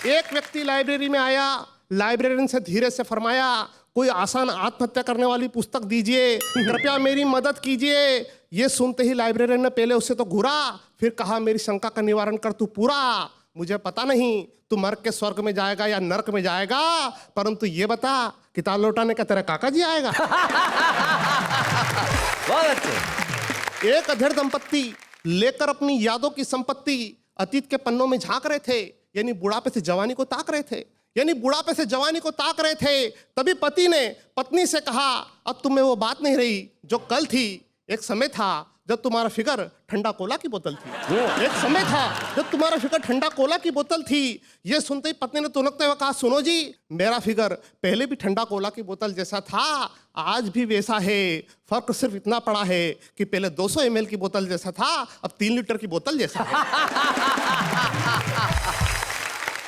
एक व्यक्ति लाइब्रेरी में आया, लाइब्रेरियन से धीरे से फरमाया, कोई आसान आत्महत्या करने वाली पुस्तक दीजिए, कृपया मेरी मदद कीजिए। ये सुनते ही लाइब्रेरियन ने पहले उससे तो घूरा, फिर कहा मेरी शंका का निवारण कर तू पूरा। मुझे पता नहीं तू मर के स्वर्ग में जाएगा या नरक में जाएगा, परंतु ये बता किताब लौटाने का तेरा काका जी आएगा। बहुत अच्छे। एक अधेड़ दंपत्ति लेकर अपनी यादों की संपत्ति अतीत के पन्नों में झांक रहे थे, यानी बुढ़ापे से जवानी को ताक रहे थे, तभी पति ने पत्नी से कहा, अब तुम्हें वो बात नहीं रही जो कल थी। एक समय था जब तुम्हारा फिगर ठंडा कोला की बोतल थी। ये सुनते ही पत्नी ने तुनकते हुए कहा, सुनो जी, मेरा फिगर पहले भी ठंडा कोला की बोतल जैसा था, आज भी वैसा है। फर्क सिर्फ इतना पड़ा है कि पहले 200 ml की बोतल जैसा था, अब 3 लीटर की बोतल जैसा है।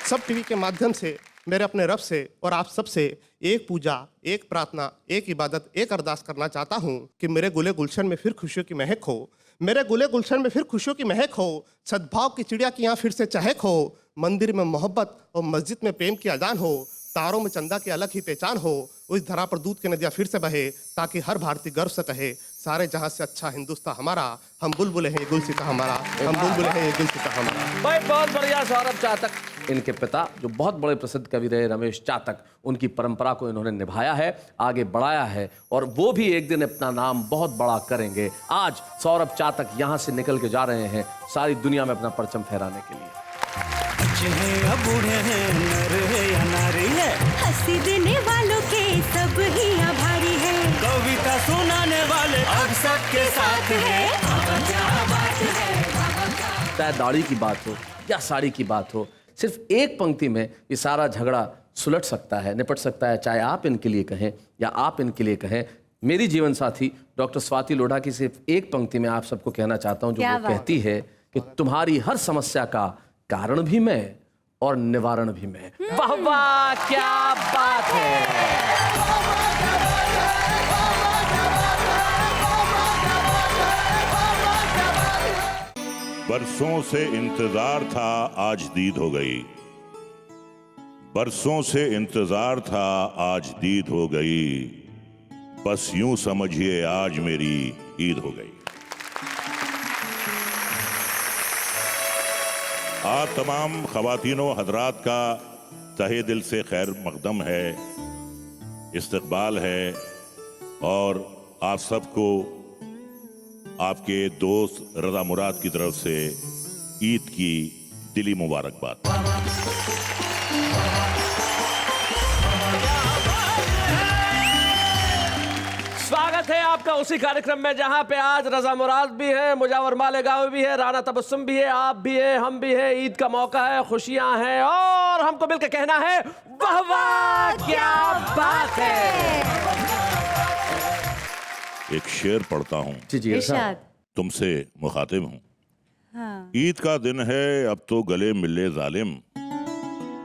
सब टीवी के माध्यम से मेरे अपने रब से और आप सब से एक पूजा, एक प्रार्थना, एक इबादत, एक अरदास करना चाहता हूँ कि मेरे गुले गुलशन में फिर खुशियों की महक हो, सद्भाव की चिड़िया की यहाँ फिर से चहक हो, मंदिर में मोहब्बत और मस्जिद में प्रेम की अजान हो, तारों में चंदा की अलग ही पहचान हो, उस धरा पर दूध की नदियाँ फिर से बहे, ताकि हर भारतीय गर्व से कहे, सारे जहां से अच्छा हिंदुस्तान हमारा, हम बुलबुल हैं गुलसिता हमारा, हम बुलबुल हैं गुलसिता हमारा। भाई बहुत बढ़िया। सौरभ चातक, इनके पिता जो बहुत बड़े प्रसिद्ध कवि रहे रमेश चातक, उनकी परंपरा को इन्होंने निभाया है, आगे बढ़ाया है, और वो भी एक दिन अपना नाम बहुत बड़ा करेंगे। आज सौरभ चातक यहाँ से निकल के जा रहे हैं सारी दुनिया में अपना परचम फहराने के लिए। बूढ़े हैं, नर है या नारी है, हंसी देने वालों के सब ही आभारी है, कविता सुनाने वाले अब सबके साथ है। चाहे दाढ़ी की बात हो या साड़ी की बात हो, सिर्फ एक पंक्ति में ये सारा झगड़ा सुलट सकता है, निपट सकता है। चाहे आप इनके लिए कहें या आप इनके लिए कहें। मेरी जीवन साथी डॉक्टर स्वाति लोढ़ा की सिर्फ एक पंक्ति में आप सबको कहना चाहता हूं, जो वो कहती है कि तुम्हारी हर समस्या का कारण भी मैं और निवारण भी मैं। वाह वाह, क्या बात है। बरसों से इंतजार था, आज दीद हो गई। बरसों से इंतजार था, आज दीद हो गई। बस यूं समझिए आज मेरी ईद हो गई। आप तमाम ख़वातीनो हजरात का तहे दिल से खैर मकदम है, इस्तकबाल है, और आप सबको आपके दोस्त रज़ा मुराद की तरफ से ईद की दिली मुबारकबाद। स्वागत है आपका उसी कार्यक्रम में जहां पे आज रज़ा मुराद भी है, मुजावर मालेगांव भी है, राना तबस्सुम भी है, आप भी है, हम भी है। ईद का मौका है, खुशियां हैं, और हमको मिलकर कहना है वाह वाह, क्या बात है। एक शेर पढ़ता हूँ, तुमसे मुखातिब हूँ। हाँ। ईद का दिन है, अब तो गले मिले जालिम।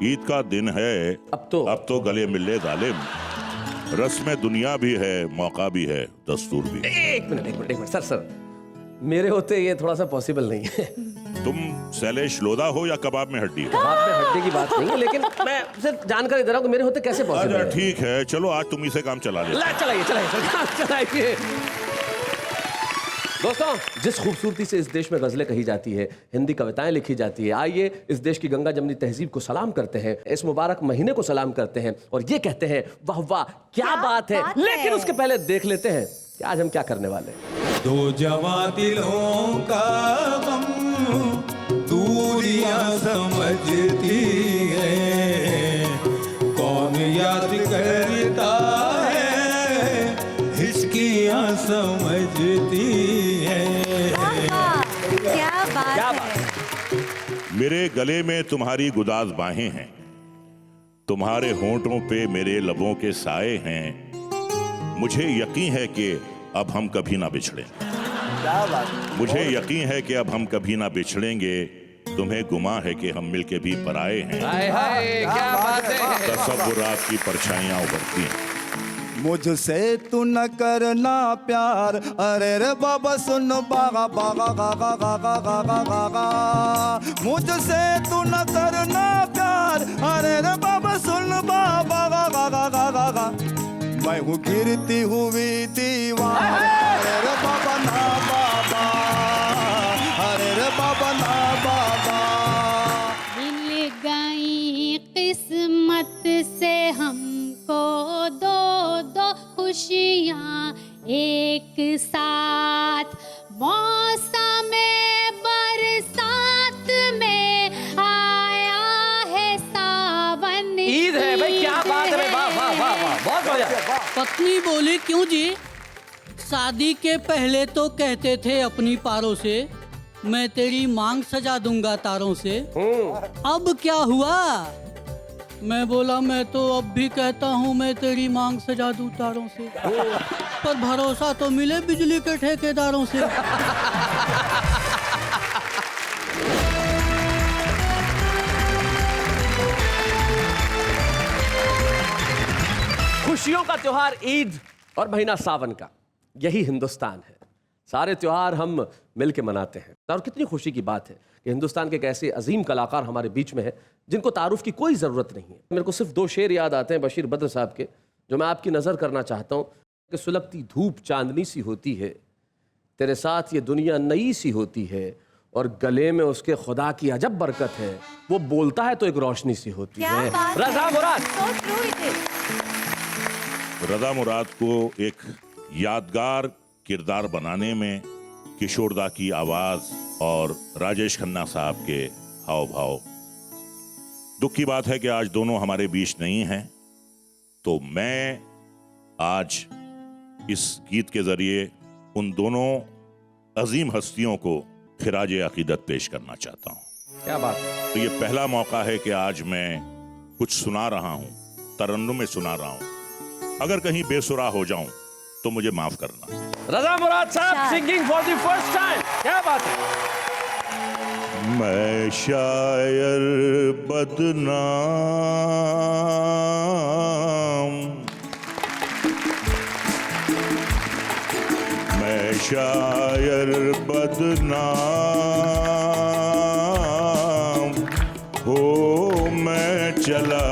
ईद का दिन है, अब तो गले मिले जालिम। रस्म दुनिया भी है, मौका भी है, दस्तूर भी है। एक मिनट सर, मेरे होते ये थोड़ा सा पॉसिबल नहीं है। तुम शैलेश लोधा हो या कबाब में हड्डी हो? कबाब में हड्डी की बात नहीं है, लेकिन मैं सिर्फ जानकारी दे रहा हूँ कि मेरे होते कैसे पॉसिबल है। ठीक है, चलो आज तुम इसे काम चला ले। चलाइए। दोस्तों, जिस खूबसूरती से इस देश में गजलें कही जाती है, हिंदी कविताएं लिखी जाती है, आइए इस देश की गंगा जमनी तहजीब को सलाम करते हैं, इस मुबारक महीने को सलाम करते हैं, और ये कहते हैं वाह वाह, क्या बात है। लेकिन उसके पहले देख लेते हैं कि आज हम क्या करने वाले हैं। दो जवां दिलों का गम दूरियां समझती है, कौन याद करता है, हिचकियां समझती है। क्या बात है। मेरे गले में तुम्हारी गुदाज बाहें हैं, तुम्हारे होंठों पे मेरे लबों के साए हैं। मुझे यकीन है कि अब हम कभी ना बिछड़े। मुझे यकीन है कि अब हम कभी ना बिछड़ेंगे। तुम्हें गुमा है कि हम मिलके भी पराए हैं। क्या बात है। तसव्वुरात की परछाइयां उभरती हैं। मुझसे तू न करना प्यार, अरे रे बाबा सुन बागा बागा गागा गागा गागा गागा। मुझसे तू न करना प्यार, अरे रे बाबा सुन बाबा गागा गागा गागा। मैं हूँ गिरती हुई दीवार, अरे रे बाबा ना बाबा, अरे रे बाबा ना बाबा। मिल गई किस्मत से हमको दो दो खुशियाँ एक साथ, मौसम नहीं बोली क्यों जी? शादी के पहले तो कहते थे अपनी पारों से मैं तेरी मांग सजा दूंगा तारों से। अब क्या हुआ? मैं बोला मैं तो अब भी कहता हूँ मैं तेरी मांग सजा दूं तारों से, पर भरोसा तो मिले बिजली के ठेकेदारों से। खुशियों का त्योहार ईद और महीना सावन का, यही हिंदुस्तान है। सारे त्योहार हम मिलके मनाते हैं और कितनी खुशी की बात है कि हिंदुस्तान के एक ऐसे अजीम कलाकार हमारे बीच में है जिनको तारुफ की कोई ज़रूरत नहीं है। मेरे को सिर्फ 2 शेर याद आते हैं बशीर बद्र साहब के, जो मैं आपकी नज़र करना चाहता हूँ कि सुलगती धूप चांदनी सी होती है, तेरे साथ ये दुनिया नई सी होती है, और गले में उसके खुदा की अजब बरकत है, वो बोलता है तो एक रोशनी सी होती है। रज़ा मुराद। रज़ा मुराद को एक यादगार किरदार बनाने में किशोरदा की आवाज और राजेश खन्ना साहब के हाव भाव। दुख की बात है कि आज दोनों हमारे बीच नहीं हैं, तो मैं आज इस गीत के जरिए उन दोनों अजीम हस्तियों को खिराज अकीदत पेश करना चाहता हूं। क्या बात है। तो ये पहला मौका है कि आज मैं कुछ सुना रहा हूं, तरन्नुम में सुना रहा हूं। अगर कहीं बेसुरा हो जाऊं तो मुझे माफ करना। रज़ा मुराद साहब singing for the first time, क्या बात है। मैं शायर बदनाम, मैं शायर बदनाम हो, मैं चला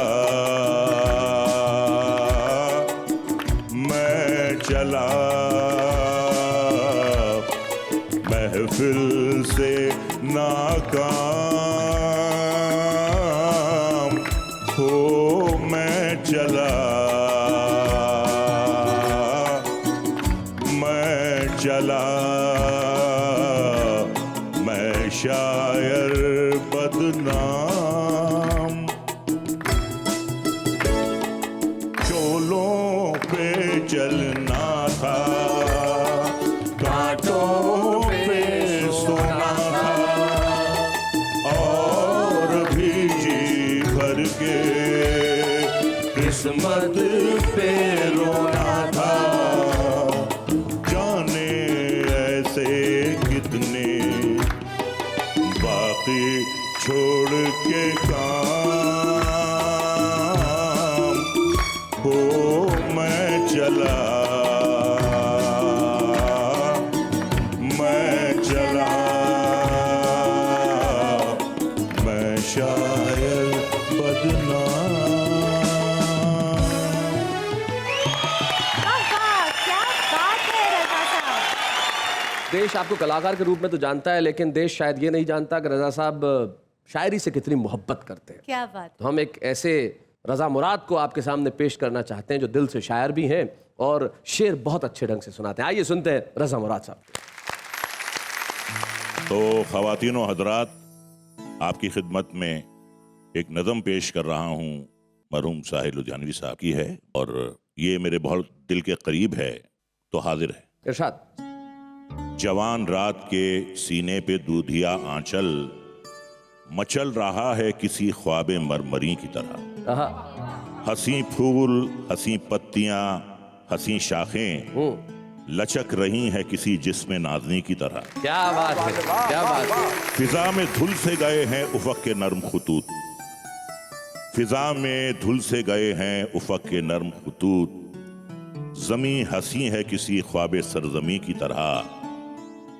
महफिल से नाकाम हो, मैं चला मैं शायर बदनाम। शोलों पे चलना था, कांटों पे सोना था, और भी जी भर के किस्मत पे रोना था। जाने ऐसे कितने बाकी छोड़ के काम हो, मैं चला मैं शायर बदनाम। क्या बात है रज़ा साहब। देश आपको कलाकार के रूप में तो जानता है, लेकिन देश शायद ये नहीं जानता कि रज़ा साहब शायरी से कितनी मोहब्बत करते हैं। क्या बात। तो हम एक ऐसे रज़ा मुराद को आपके सामने पेश करना चाहते हैं जो दिल से शायर भी हैं और शेर बहुत अच्छे ढंग से सुनाते हैं। आइए सुनते हैं रज़ा मुराद साहब। तो ख़वातीन व हज़रात, आपकी खिदमत में एक नज़म पेश कर रहा हूँ, मरहूम साहिर लुधियानवी साहब की है, और ये मेरे बहुत दिल के करीब है, तो हाजिर है। इरशाद। जवान रात के सीने पे दूधिया आंचल मचल रहा है किसी ख्वाबे मरमरी की तरह। हंसी फूल, हंसी पत्तियां, हंसी शाखें लचक रही है किसी जिस्म नाज़नी की तरह। क्या बात है, क्या बात है। फिजा में धुल से गए हैं उफ़क़ के नर्म खुतूत, फिजा में धुल से गए हैं उफ़क़ के नर्म खुतूत। ज़मी हंसी है किसी ख्वाबे सरज़मी की तरह,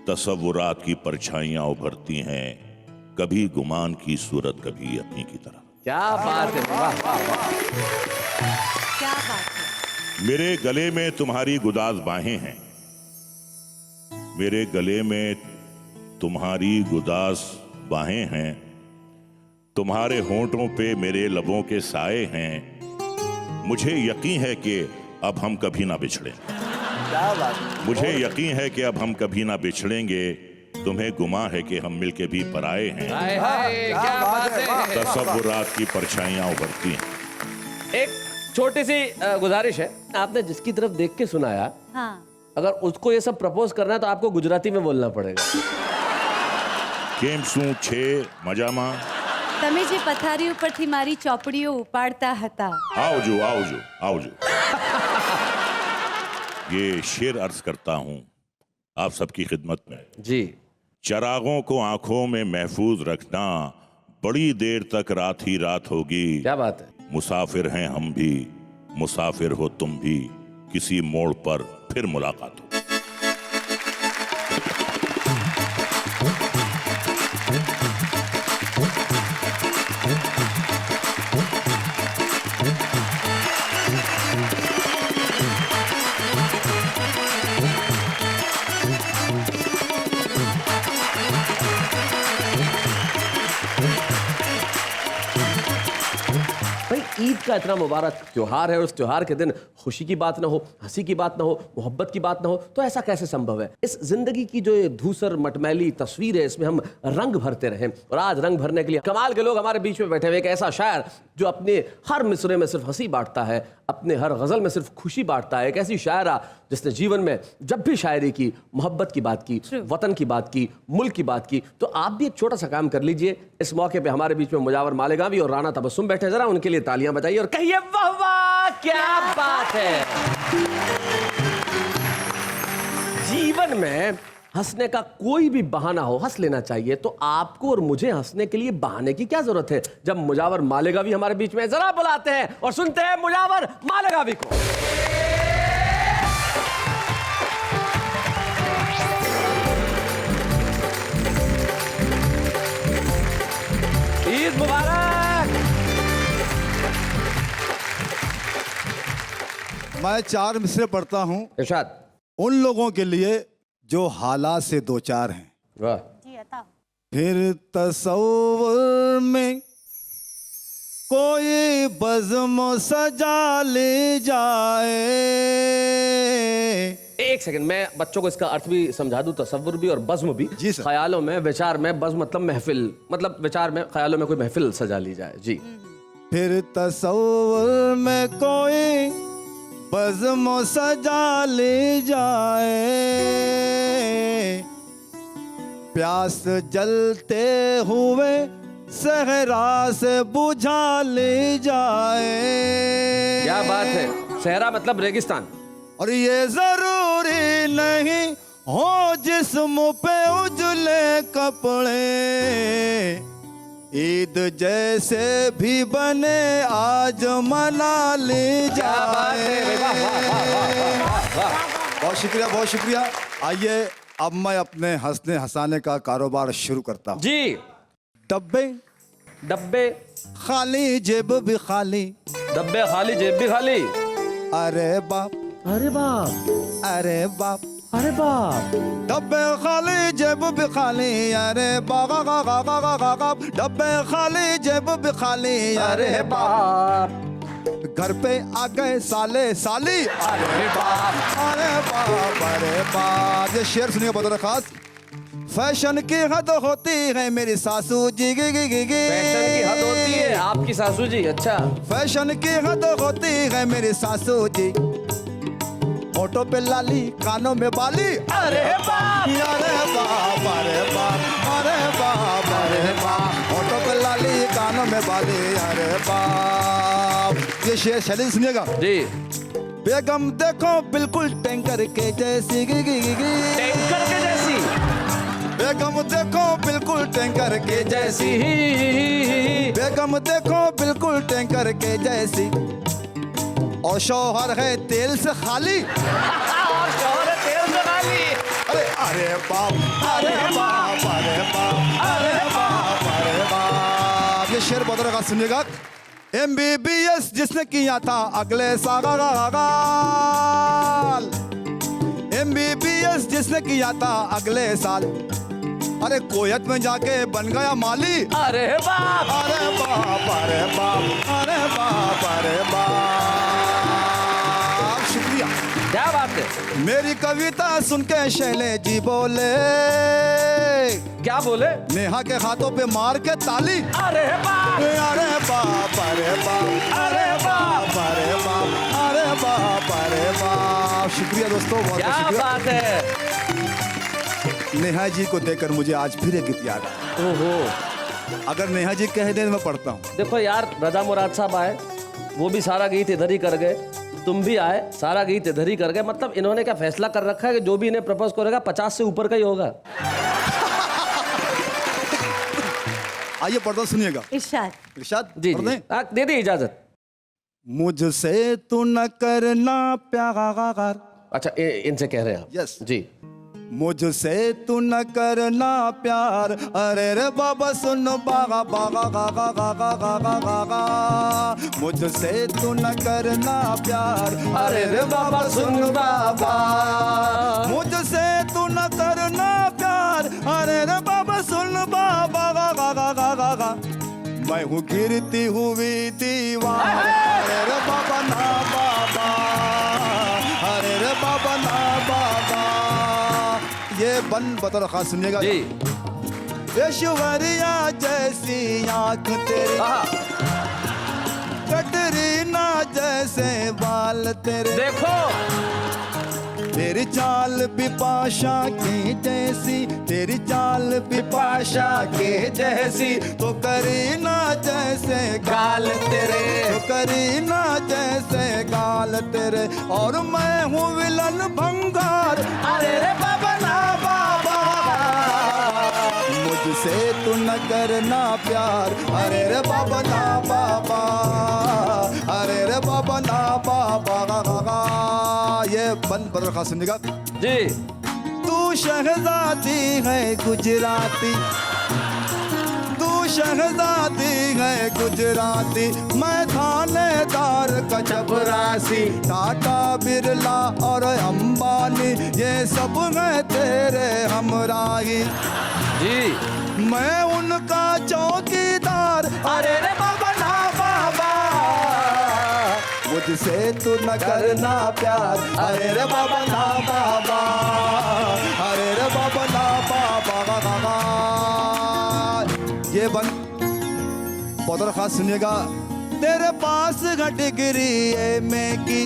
तसव्वुरात की परछाइयाँ उभरती हैं, कभी गुमान की सूरत कभी अपनी की तरह। क्या बात है, वाह वाह वाह। क्या बात है। मेरे गले में तुम्हारी गुदाज बाहें हैं, मेरे गले में तुम्हारी गुदाज बाहें हैं, तुम्हारे होंठों पे मेरे लबों के साए हैं। मुझे यकीन है कि अब हम कभी ना बिछड़े, मुझे यकीन है कि अब हम कभी ना बिछड़ेंगे। तुम्हें गुमा है कि हम मिलके भी पराए हैं। क्या बात है। तसव्वुरात की परछाइयां उभरती हैं। एक छोटी सी गुजारिश है, आपने जिसकी तरफ देख के सुनाया, हाँ अगर उसको ये सब प्रपोज करना है तो आपको गुजराती में बोलना पड़ेगा। केम શું છે મજામાં? તમે જે પથારી ઉપરથી મારી ચોપડીઓ ઉપાડતા હતા। આવજો આવજો આવજો। ये शेर अर्ज करता हूँ आप सबकी खिदमत में। जी। चरागों को आंखों में महफूज रखना, बड़ी देर तक रात ही रात होगी। क्या बात है। मुसाफिर हैं हम भी, मुसाफिर हो तुम भी, किसी मोड़ पर फिर मुलाकात हो। भाई ईद का इतना मुबारक त्योहार है और उस त्योहार के दिन खुशी की बात ना हो, हंसी की बात ना हो, मोहब्बत की बात ना हो, तो ऐसा कैसे संभव है। इस जिंदगी की जो ये धूसर मटमैली तस्वीर है, इसमें हम रंग भरते रहें। और आज रंग भरने के लिए कमाल के लोग हमारे बीच में बैठे हुए। एक ऐसा शायर जो अपने हर मिसरे में सिर्फ हंसी बांटता है, अपने हर गजल में सिर्फ खुशी बांटता है। एक ऐसी शायरा जिसने जीवन में जब भी शायरी की, मोहब्बत की बात की, वतन की बात की, मुल्क की बात की। तो आप भी एक छोटा सा काम कर लीजिए। इस मौके पे हमारे बीच में मुजावर मालेगावी और राना तबस्सुम बैठे, जरा उनके लिए तालियां बजाइए और कहिए वाह वाह क्या बात है। जीवन में हंसने का कोई भी बहाना हो, हंस लेना चाहिए। तो आपको और मुझे हंसने के लिए बहाने की क्या जरूरत है। जब मुजावर मालेगावी हमारे बीच में, जरा बुलाते हैं और सुनते हैं मुजावर मालेगावी को। ईद मुबारक। मैं 4 मिसरे पढ़ता हूँ इरशाद। उन लोगों के लिए जो हालात से दो चार हैं। वाह। फिर तसव्वुर में कोई बज़्म सजा ले जाए। एक सेकंड, मैं बच्चों को इसका अर्थ भी समझा दूं। तसव्वुर भी और बज़्म भी। जी सर। ख्यालों में, विचार में, बज़्म मतलब महफिल, मतलब विचार में, ख्यालों में कोई महफिल सजा ली जाए। जी। फिर तसव्वुर में कोई बज़्म सजा ले जाए, प्यास जलते हुए सहरा से बुझा ले जाए। क्या बात है। सहरा मतलब रेगिस्तान। और ये जरूरी नहीं हो जिस्म पे उजले कपड़े, ईद जैसे भी बने आज मना ले जाए। बहुत शुक्रिया, बहुत शुक्रिया। आइए अब मैं अपने हंसने हंसाने का कारोबार शुरू करता हूँ। जी। डब्बे डब्बे खाली, जेब भी खाली। डब्बे खाली, जेब भी खाली। अरे बाप, अरे बाप, अरे बाप, अरे बाप। डब्बे खाली, जेब भी खाली। अरे बाबा गा गा गा गा गा गा। डब्बे खाली, जेब भी खाली। अरे बाप। घर पे आ गए साले साली। अरे बाप, अरे बाप, अरे बाप। ये शेर सुनिए बहुत खास। फैशन की हद होती है मेरी सासू जी। गी गी गी गी। फैशन की हद होती है आपकी सासू जी। अच्छा। फैशन की हद होती है मेरी सासू जी। होठों पे लाली, कानों में बाली। अरे बाप, अरे बाप, अरे बाप, अरे बाप, अरे बाप। होठों पे लाली, कानों में बाली। अरे बाप। ये शेर शैली सुनिएगा जी। बेगम देखो बिल्कुल टैंकर के जैसी। गी गी गी गी। टैंकर के जैसी। बेगम देखो बिल्कुल टैंकर के जैसी। बेगम देखो बिल्कुल टैंकर के जैसी। और शौहर है तेल से खाली। और शौहर है तेल से खाली। अरे अरे बाप, अरे बाप, अरे बाप, अरे बाप, अरे बाप। ये शेर बहुत रखा सुनिएगा। MBBS जिसने किया था अगले साल। MBBS जिसने किया था अगले साल। अरे कोयत में जाके बन गया माली। अरे बाप, अरे बाप, अरे बाप, अरे बाप, अरे बाप। शुक्रिया। क्या बात है। मेरी कविता सुन के शैले जी बोले। क्या बोले। नेहा के हाथों पे मार के ताली। अरे बाप, अरे बाप, अरे बाप, अरे बाप, अरे बाप। शुक्रिया दोस्तों, बहुत क्या शुक्रिया। बात है। नेहा जी को देखकर मुझे आज फिर एक गीत याद आया। ओहो, अगर नेहा जी कह दे तो मैं पढ़ता हूँ। देखो यार, रजा मुराद साहब आए, वो भी सारा गीत इधर ही कर गए, तुम भी आए, सारा गीत इधर ही कर गए। मतलब इन्होंने क्या फैसला कर रखा है कि जो भी इन्हें प्रपोज करेगा 50 से ऊपर का ही होगा। आइए पढ़ता सुनिएगा। इरशाद। इरशाद जी पढ़ जी, दें? दे दी इजाजत। मुझसे तू न करना प्यार। अच्छा, इनसे कह रहे हैं आप? यस जी। मुझसे तू न करना प्यार, अरे रे बाबा सुन बागा बागा गागा गागा गागा गागा। मुझसे तू न करना प्यार, अरे रे बाबा सुन बाबा। मुझसे तू न करना प्यार, अरे रे बाबा सुन बाबा गागा गागा गागा। मैं हूँ गिरती हुई दीवार, अरे रे बाबा ना बाबा, अरे रे बाबा ना बाबा। ये बन बतौर खास सुनिएगा जी। ऐश्वर्या जैसी आंख तेरी, कटरीना जैसे बाल तेरे, देखो तेरी चाल बिपाशा की जैसी, तेरी चाल बिपाशा की जैसी। तो करीना जैसे गाल तेरे, तो करीना जैसे गाल तेरे। और मैं हूँ विलन भंगार, अरे रे बाबा ना बाबा। मुझसे तू न करना प्यार, अरे रे बाबा ना बाबा, अरे रे बाबा ना बाबा। ये बंद बदल खास सुनिएगा जी। तू शहजादी है गुजराती, तू शहजादी है गुजराती। मैं थानेदार का चपरासी, टाटा बिरला और अंबानी ये सब है तेरे हमराही जी। मैं उनका चौकीदार, अरे रे बाबा ना बाबा। मुझसे तू न करना प्यार, अरे रे बाबा ना बाबा, अरे रे बाबा ना बाबा बाबा। ये बन बहुत खास सुनिएगा। तेरे पास है डिग्री एमए की,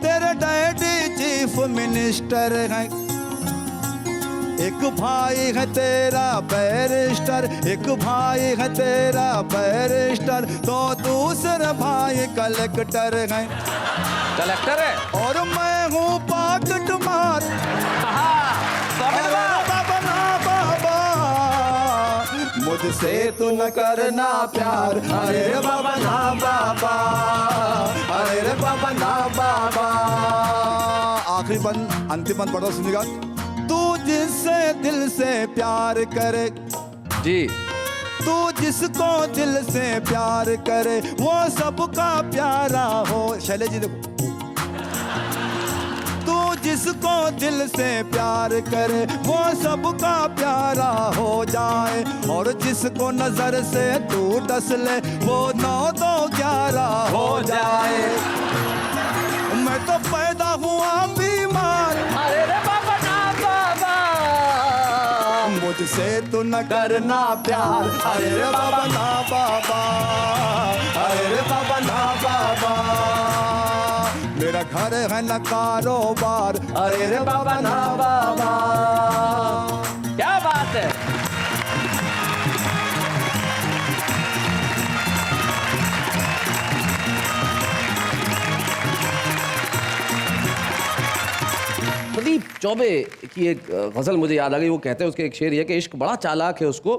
तेरे डैडी चीफ मिनिस्टर है। एक भाई है तेरा बैरिस्टर, एक भाई है तेरा बैरिस्टर। तो दूसरा भाई कलेक्टर है। कलेक्टर है? और मैं हूँ पॉकेट मार, बाबा ना बाबा। मुझसे तू न करना प्यार, अरे बाबा ना बाबा, अरे बाबा ना बाबा। आखिरी बंद, अंतिम बंद पढ़ो सुनिएगा। तू जिससे दिल से प्यार करे जी, तू जिसको दिल से प्यार करे वो सबका प्यारा हो। शैलेश जी देखो, तू जिसको दिल से प्यार करे वो सबका प्यारा हो जाए। और जिसको नजर से तू डस ले वो 9-2-11 हो जाए। मैं तो पैदा हुआ बीमार, अरे रे बाबा ना बाबा। मुझसे तू न करना प्यार, अरे रे बाबा ना बाबा, अरे रे बाबा ना बाबा। मेरा घर है न कारोबार, अरे रे बाबा ना बाबा। क्या बात है। प्रदीप चौबे की एक गजल मुझे याद आ गई। वो कहते हैं, उसके एक शेर ये कि इश्क बड़ा चालाक है, उसको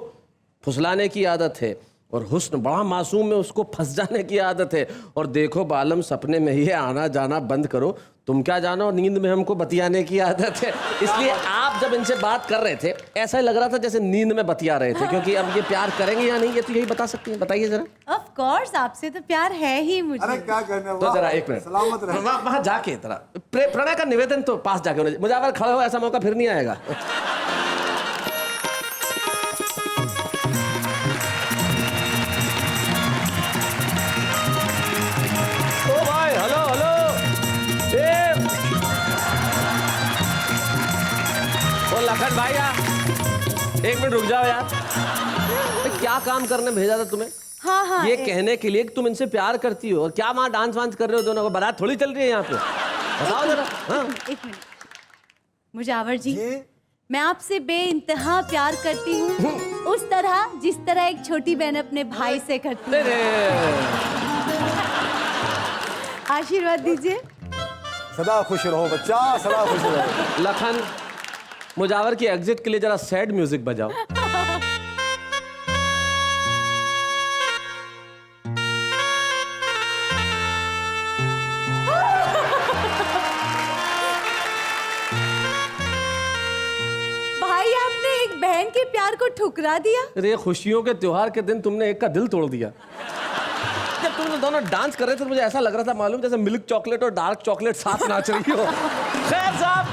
फुसलाने की आदत है। और हुस्न बड़ा मासूम है, उसको फंस जाने की आदत है। और देखो बालम सपने में ही आना जाना बंद करो, तुम क्या जानो नींद में हमको बतियाने की आदत है। इसलिए आप जब इनसे बात कर रहे थे ऐसा ही लग रहा था जैसे नींद में बतिया रहे थे। क्योंकि अब ये प्यार करेंगे या नहीं ये तो यही बता सकती हैं, बताइए जरा। ऑफ कोर्स आपसे तो प्यार है ही मुझे। अरे क्या करना, तो जरा एक मिनट सलामत रहे। वहाँ जाके जरा प्रणय का निवेदन तो पास जाके होना। मुझे अगर खड़े हो ऐसा मौका फिर नहीं आएगा। ओ भाई, हेलो हेलो, ओ लखन भाई यार, एक मिनट रुक जाओ यार। क्या काम करने भेजा था तुम्हें? हाँ हाँ, ये कहने के लिए कि तुम इनसे प्यार करती हो। और क्या वहाँ डांस वांस कर रहे हो दोनों को? बारात थोड़ी चल रही है यहाँ पे। बताओ जरा। हाँ। एक मिनट मुजावर जी, मैं आपसे बेइंतहा प्यार करती हूँ, उस तरह जिस तरह एक छोटी बहन अपने भाई से करती है। आशीर्वाद दीजिए। सदा खुश रहो बच्चा, सदा खुश रहो। लखन, मुजावर की एग्जिट के लिए जरा सैड म्यूजिक बजाओ। भाई, आपने एक बहन के प्यार को ठुकरा दिया। अरे खुशियों के त्योहार के दिन तुमने एक का दिल तोड़ दिया। जब तुम दोनों डांस कर रहे थे तो मुझे ऐसा लग रहा था मालूम जैसे मिल्क चॉकलेट और डार्क चॉकलेट साथ नाच रही हो। खैर साहब,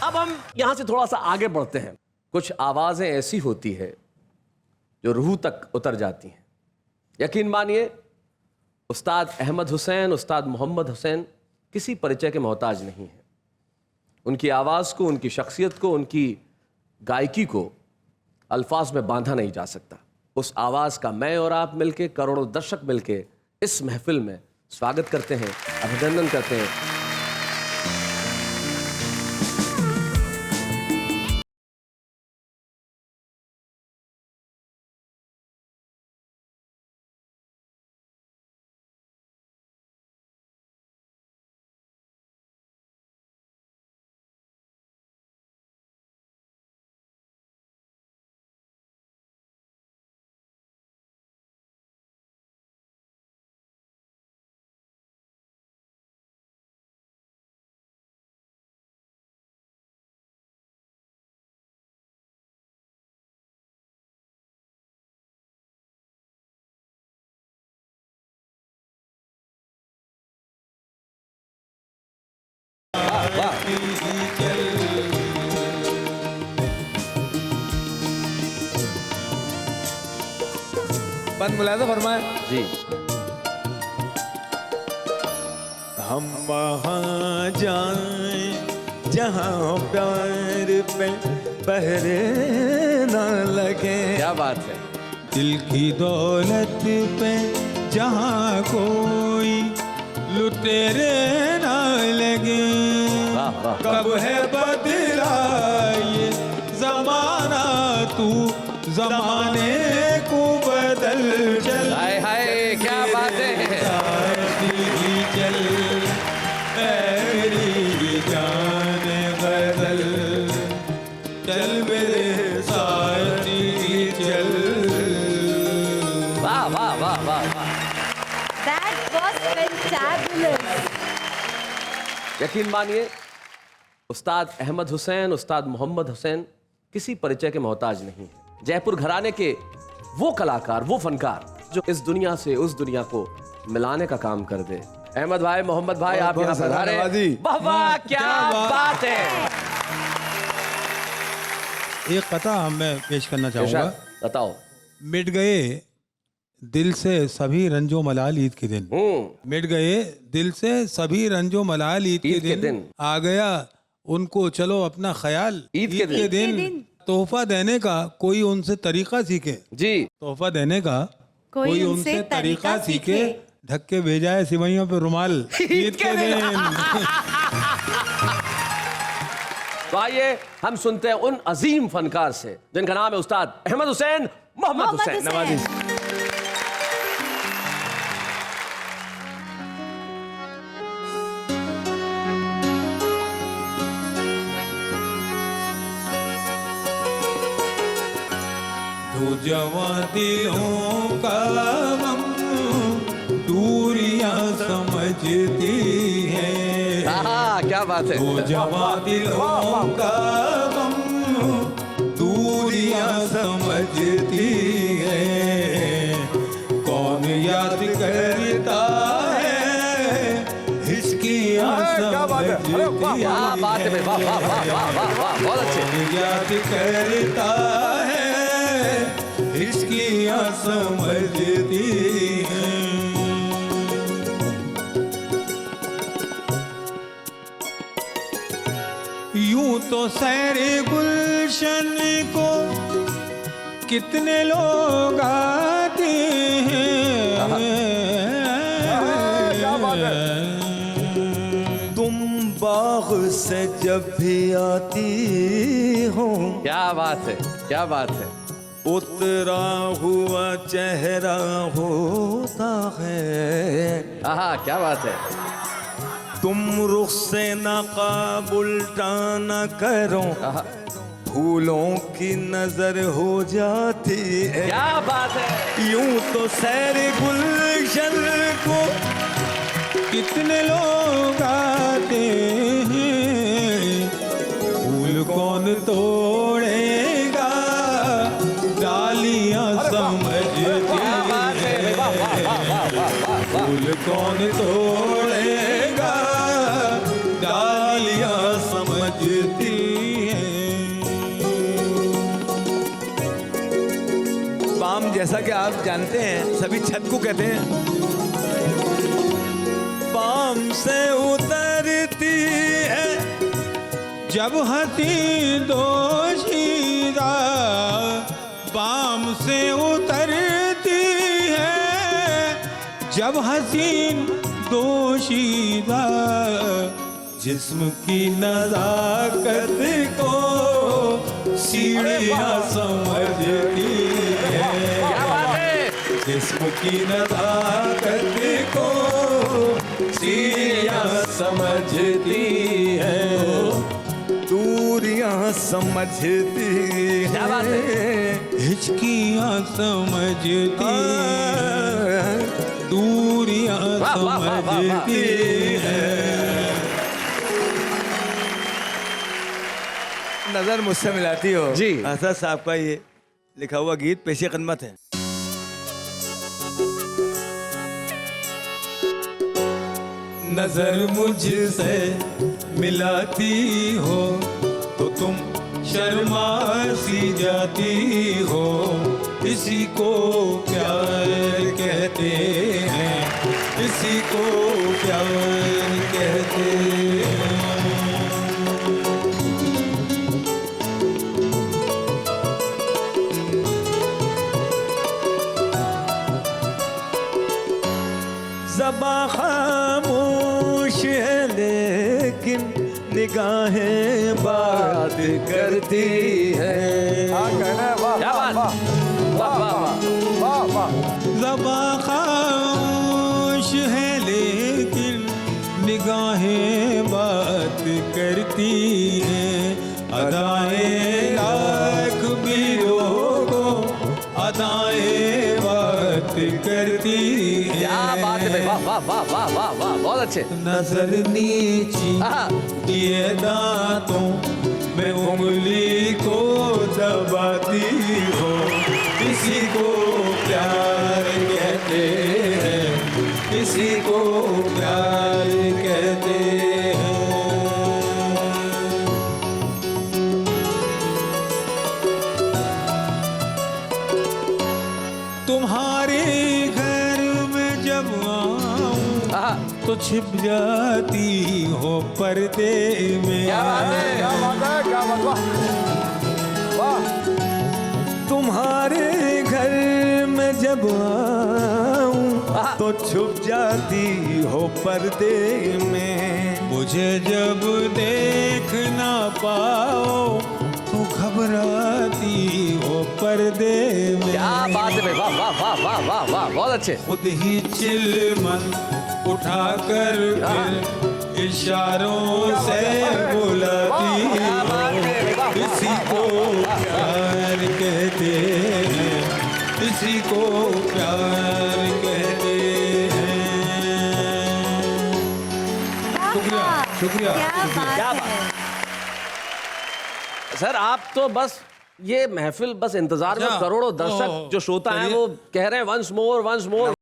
अब हम यहां से थोड़ा सा आगे बढ़ते हैं। कुछ आवाजें ऐसी होती है जो रूह तक उतर जाती हैं। यकीन मानिए, उस्ताद अहमद हुसैन, उस्ताद मोहम्मद हुसैन किसी परिचय के मोहताज नहीं है। उनकी आवाज को, उनकी शख्सियत को, उनकी गायकी को अल्फाज में बांधा नहीं जा सकता। उस आवाज का मैं और आप मिलके, करोड़ों दर्शक मिलके इस महफिल में स्वागत करते हैं, अभिनंदन करते हैं। बंद मुलायजा फरमाए जी। हम वहाँ जाएं जहाँ प्यार पे पहरे न लगे। क्या बात है। दिल की दौलत पे जहाँ कोई लुटेरे न लगे। कब है बदला ये जमाना, तू जमाने को बदल चल। हाय हाय, क्या बात है। चल मेरी जान बदल चल मेरे साथी चल। वाह वाह वाह वाह। That was fantabulous. यकीन मानिए, उस्ताद अहमद हुसैन, उस्ताद मोहम्मद हुसैन किसी परिचय के मोहताज नहीं है। जयपुर घराने के वो कलाकार, वो फनकार जो इस दुनिया से उस दुनिया को मिलाने का काम कर दे। अहमद भाई, मोहम्मद भाई, आप यहाँ पधारे। वाह वाह, क्या बात है। एक कथा मैं पेश करना चाहूंगा। बताओ। मिट गए दिल से सभी रंजो मलाल ईद के दिन। मिट गए दिल से सभी रंजो मलाल ईद के दिन। आ गया उनको चलो अपना ख्याल ईद के दिन। तोहफा देने का कोई उनसे तरीका सीखे। जी। तोहफा देने का कोई उनसे तरीका सीखे। ढक के भेजा है सिवैयों पे रुमाल ईद के दिन। तो आइए हम सुनते हैं उन अजीम फनकार से जिनका नाम है उस्ताद अहमद हुसैन, मोहम्मद हुसैन। नवाजी। जवा दिलों का गम दूरियां समझती है। क्या बात है। वो जवा दिलों का गम दूरियां समझती है। कौन याद करता है इसकी समझती है। क्या बात है। वाह वाह वाह वाह वाह वाह, बहुत अच्छे। याद करता है इसकी समझती है। यूं तो सैरे गुलशन को कितने लोग आते हैं। तुम बाग से जब भी आती हूँ, क्या बात है, क्या बात है। उतरा हुआ चेहरा होता है। आहा, क्या बात है। तुम रुख से नकाब उल्टा न करो, फूलों की नजर हो जाती है। क्या बात है। यूं तो सैर गुलशन को कितने लोग आते हैं, फूल कौन तोड़ेगा, डालियां समझती है, फूल कौन तोड़ेगा, डालियां समझती है। बाम, जैसा कि आप जानते हैं, सभी छत को कहते हैं। बाम से उतरती है जब हंसी दोशीदा, बाम से उतरती है जब हसीन दोशीदा, जिस्म की नजाकत को सीढ़ियाँ समझती है। जिस्म की नजाकत को सीढ़ियाँ समझती है, दूरियां समझती है, हिचकियाँ समझती है, दूरियाँ समझती है। नजर मुझसे मिलाती हो जी। असद साहब का ये लिखा हुआ गीत पेशे खिदमत है। नजर मुझसे मिलाती हो तो तुम शर्मा सी जाती हो, इसी को प्यार कहते हैं, इसी को प्यार कहते हैं। ज़बां खामोश है लेकिन निगाहें बात करती है। ज़बां खामोश है लेकिन निगाहें बात करती हैं, अदाएं लाख भी लोगों अदाएं बात करती हैं। क्या बात है भाई, वाह वाह वाह वाह वाह वाह, बहुत अच्छे। नजर नीची ये दांतों में उंगली को दबाती हो, इसी को प्यार कहते हैं, इसी को प्यार कहते हैं। तुम्हारे घर में जब आऊं तो छिप जाती हो पर्दे में। क्या बात है, क्या बात है, क्या बात है। वाह। तुम्हारे घर में जब आऊं तो छुप जाती हो पर्दे में। मुझे जब देख ना पाओ तो घबराती हो पर्दे में। क्या बात है भाई, वाह वाह वाह वाह वाह वाह, बहुत अच्छे। खुद ही चिलमन उठा कर फिर इशारों से बुलाती हो, इसी को प्यार कहते हैं, इसी को प्यार कहते हैं। शुक्रिया शुक्रिया क्या बात। सर आप तो बस ये महफिल बस इंतजार में करोड़ों दर्शक जो श्रोता हैं वो कह रहे हैं वंस मोर वंस मोर।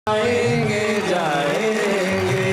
आएंगे जाएंगे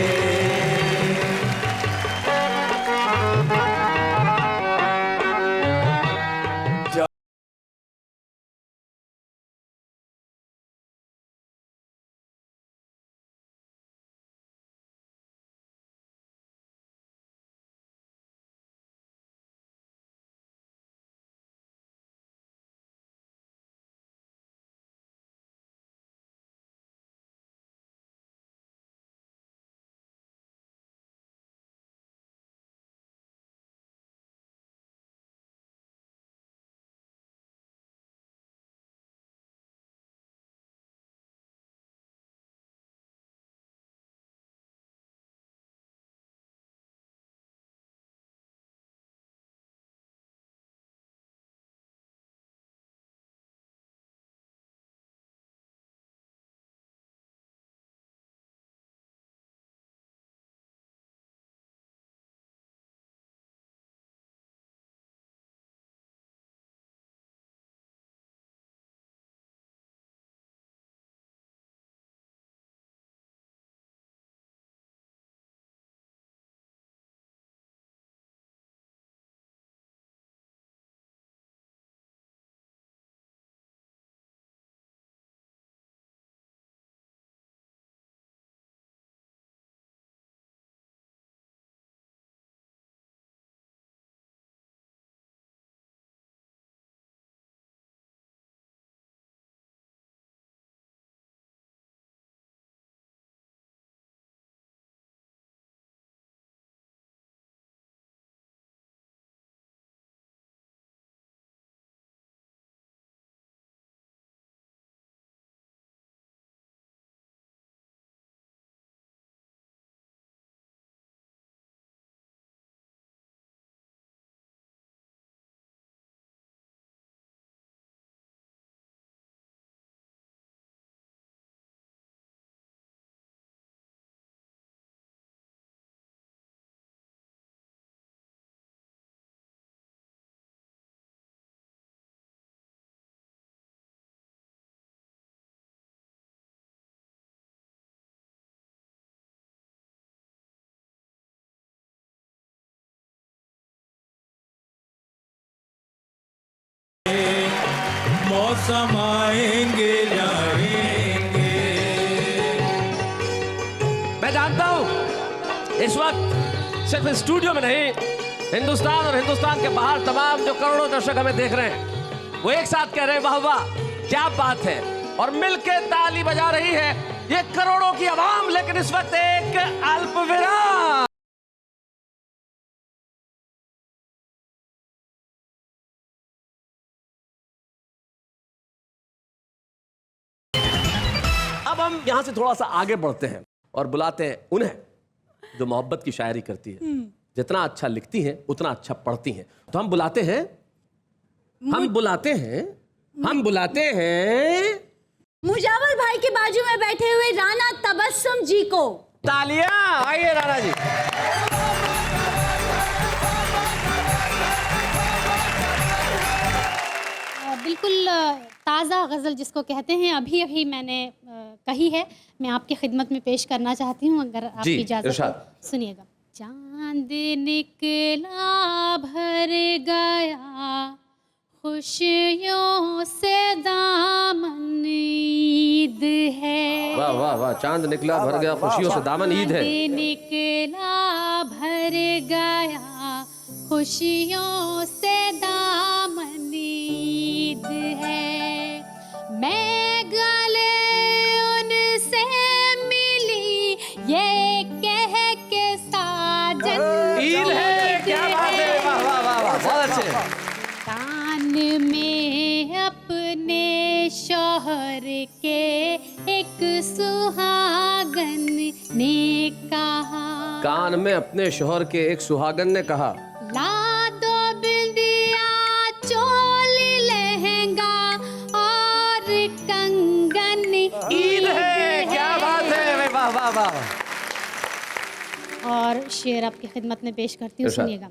मौसम आएंगे जाएंगे। मैं जानता हूं इस वक्त सिर्फ स्टूडियो में नहीं, हिंदुस्तान और हिंदुस्तान के बाहर तमाम जो करोड़ों दर्शक हमें देख रहे हैं, वो एक साथ कह रहे हैं वाह वाह क्या बात है, और मिलके ताली बजा रही है ये करोड़ों की आवाम। लेकिन इस वक्त एक अल्प विराम। अब हम यहां से थोड़ा सा आगे बढ़ते हैं और बुलाते हैं उन्हें जो मोहब्बत की शायरी करती है। जितना अच्छा लिखती हैं उतना अच्छा पढ़ती हैं। तो हम बुलाते हैं मुजावर भाई के बाजू में बैठे हुए राणा तबस्सुम जी को। तालियां, आइए राणा जी। बिल्कुल ताज़ा गज़ल जिसको कहते हैं, अभी अभी मैंने कही है, मैं आपकी खिदमत में पेश करना चाहती हूँ, अगर आपकी इजाज़त हो। सुनिएगा। चांद निकला भर गया खुशियों से दामन ईद है। वाह वाह वाह, चांद निकला भर गया खुशियों से दामन ईद है। निकला भर गया खुशियों से दामन ईद है। मैं गले उनसे मिली ये कह के साजन ईद है। क्या बात है, वाह वाह वाह वाह, बहुत अच्छे। कान में अपने शौहर के एक सुहागन ने कहा, कान में अपने शौहर के एक सुहागन ने कहा, ला दो बिंदिया चोली लहंगा और कंगन ईद है। क्या बात है, वाह वाह वाह। और शेर आपकी खिदमत में पेश करती हूँ, सुनिएगा।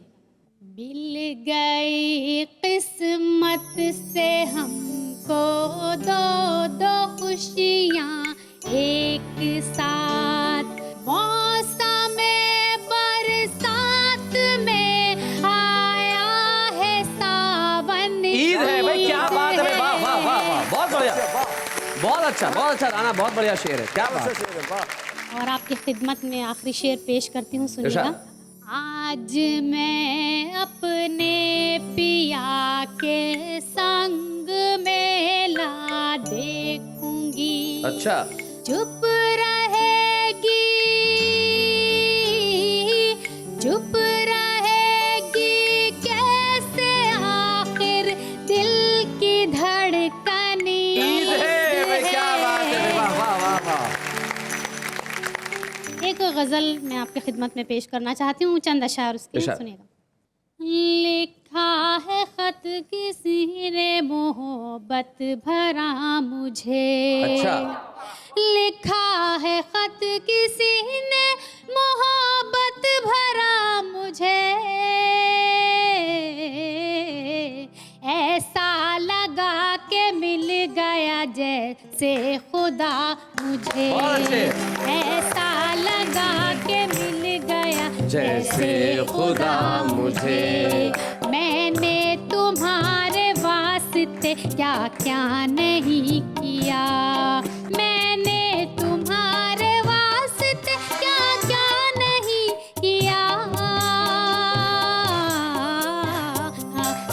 मिल गई किस्मत से हमको दो दो खुशियाँ एक साथ, मौसम बरसात में आया है सावन। ईद है भाई, क्या बात है, वाह वाह वाह वाह, बहुत बढ़िया, बहुत अच्छा राणा, बहुत बढ़िया शेर है। क्या बात है। और आपकी खिदमत में आखिरी शेर पेश करती हूँ, सुनिएगा। आज मैं अपने पिया के संग मेला देखूंगी। अच्छा। चुप रहेगी कैसे आखिर दिल की धड़कन। ईद है भाई, क्या बात है, वाह वाह वाह वाह। एक गज़ल मैं आपकी खिदमत में पेश करना चाहती हूँ, चंद अशार उसके, सुनिएगा। लिखा है खत किसी ने मोहब्बत भरा मुझे। अच्छा। लिखा है खत किसी ने मोहब्बत भरा मुझे, ऐसा लगा के मिल गया जैसे खुदा मुझे। ऐसा लगा के मिल गया जैसे खुदा मुझे। मैंने तुम्हारे वास्ते क्या क्या नहीं किया, मैंने तुम्हारे वास्ते क्या क्या नहीं किया।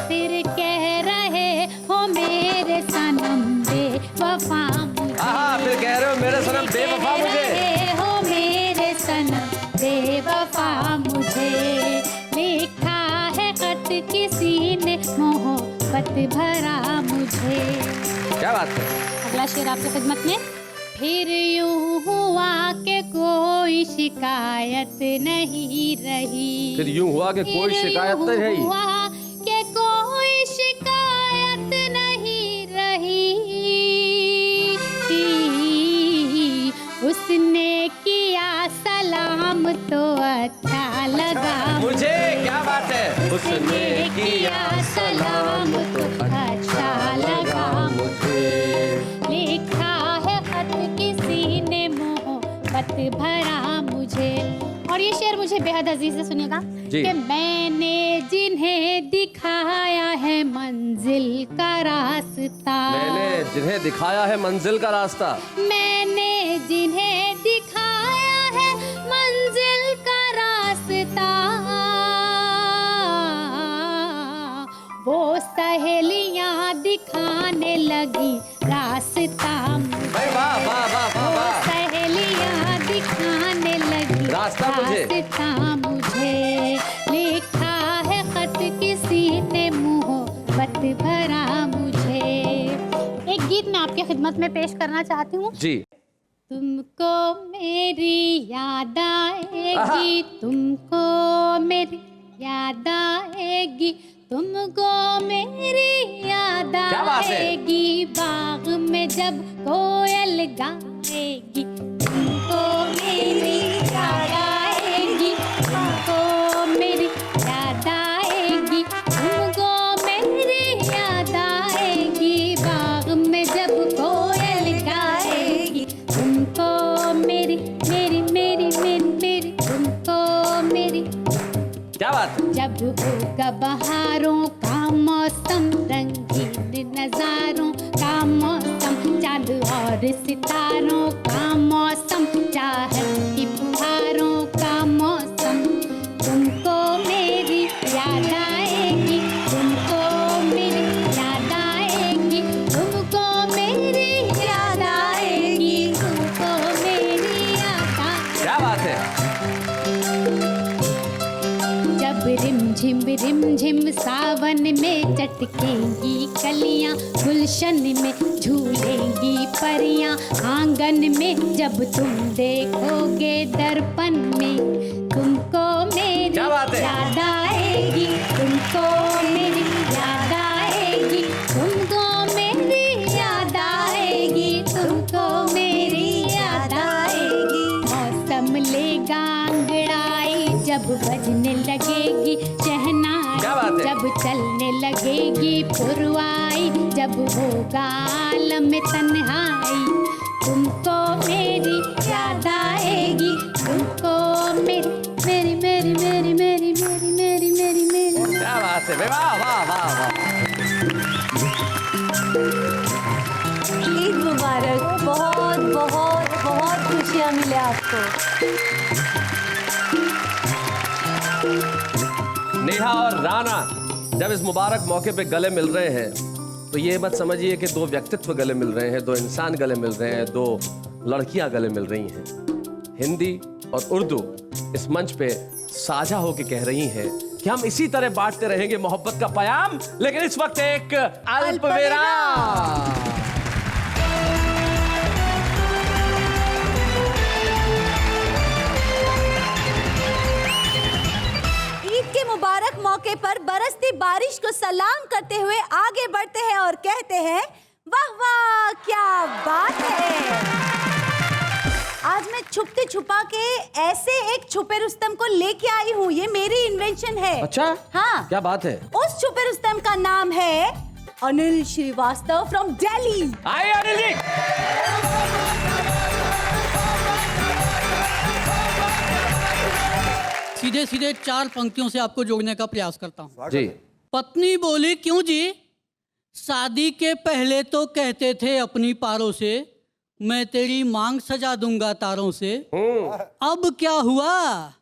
फिर कह रहे हो मेरे सनम बेवफा मुझे। फिर कह रहे हो मेरे सनम बेवफा मुझे। हो मेरे सनम बेवफा मुझे। लिखा है खत किसी ने मोहब्बत भरा मुझे। क्या बात है। अगला शेर आपकी खिदमत में। फिर यूं हुआ कि कोई शिकायत नहीं रही। फिर यूं हुआ कि कोई शिकायत नहीं रही। हुआ कि कोई शिकायत नहीं रही। उसने किया सलाम तो अच्छा लगा मुझे। क्या बात है। उसने किया सलाम तो अच्छा लगा मुझे। लिखा है खत किसी ने मोहब्बत भरा मुझे। और ये शेर मुझे बेहद अजीज है, सुनिएगा। कि मैंने जिन्हें दिखाया है मंजिल का रास्ता, मैंने जिन्हें दिखाया है मंजिल का रास्ता, मैंने जिन्हें दिखाया है मंजिल का रास्ता, वो सहेलियां दिखाने लगी रास्ता मुझे। वाह वाह वाह वाह वो वाह। सहेलियां दिखाने लगी रास्ता मुझे। रास्ता मुझे। लिखा है खत किसी ने मोहब्बत भरा मुझे। एक गीत मैं आपकी खिदमत में पेश करना चाहती हूँ। जी। तुमको मेरी याद आएगी, तुमको मेरी याद आएगी, तुमको मेरी याद आएगी, बाग में जब कोयल गाएगी, तुमको मेरी याद आएगी, तुमको मेरी याद आएगी, तुमको मेरी याद आएगी, बाग में जब कोयल गाएगी, तुमको मेरी मेरी मेरी मेरी मेरी तुमको मेरी। क्या बात है? जब होगा बहारों का मौसम, रंगीन नजारों का मौसम, चांद और सितारों का मौसम, चाहत की फुहारों का मौसम, तुमको मेरी याद आएगी, तुमको मेरी याद आएगी, तुमको मेरी याद आएगी, तुमको मेरी याद आएगी। क्या बात है? जब रिम झिम सावन में चटकेंगी कलियां, गुलशन में झूलेंगी परियां, आंगन में जब तुम देखोगे दर्पण में, तुमको मेरी याद आएगी, तुमको मेरी याद आएगी, तुमको मेरी याद आएगी, तुमको मेरी याद आएगी। मौसम लेगा अंगड़ाई जब बजने लगेगी शहनाई, जब चलने लगेगी पुरवाई, जब होगा आलम तन्हाई, तुमको मेरी याद आएगी, तुमको मेरी मेरी मेरी मेरी मेरी मेरी मेरी मेरी मेरी। क्या बात है? वाह वाह वाह वाह। ईद मुबारक। बहुत बहुत बहुत खुशियाँ मिले आपको। नेहा और राणा जब इस मुबारक मौके पे गले मिल रहे हैं तो ये मत समझिए कि दो व्यक्तित्व गले मिल रहे हैं, दो इंसान गले मिल रहे हैं, दो लड़कियां गले मिल रही हैं। हिंदी और उर्दू इस मंच पे साझा होकर कह रही हैं कि हम इसी तरह बांटते रहेंगे मोहब्बत का पैगाम, लेकिन इस वक्त एक अल्पविराम। के मुबारक मौके पर बरसती बारिश को सलाम करते हुए आगे बढ़ते हैं और कहते हैं, वाह वाह क्या बात है। आज मैं छुपते छुपा के ऐसे एक छुपे रुस्तम को लेके आई हूँ, ये मेरी इन्वेंशन है। अच्छा? हाँ। क्या बात है? उस छुपे रुस्तम का नाम है अनिल श्रीवास्तव फ्रॉम दिल्ली। आइए अनिल जी। सीधे सीधे 4 पंक्तियों से आपको जोड़ने का प्रयास करता हूँ। जी। पत्नी बोली, क्यों जी? शादी के पहले तो कहते थे अपनी पारों से, मैं तेरी मांग सजा दूंगा तारों से, अब क्या हुआ?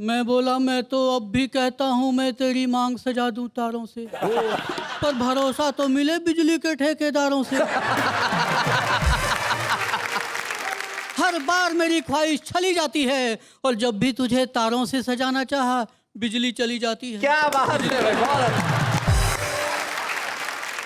मैं बोला, मैं तो अब भी कहता हूँ मैं तेरी मांग सजा दूं तारों से, पर भरोसा तो मिले बिजली के ठेकेदारों से। हर बार मेरी ख्वाहिश चली जाती है और जब भी तुझे तारों से सजाना चाहा बिजली चली जाती है। क्या बात है, बहुत।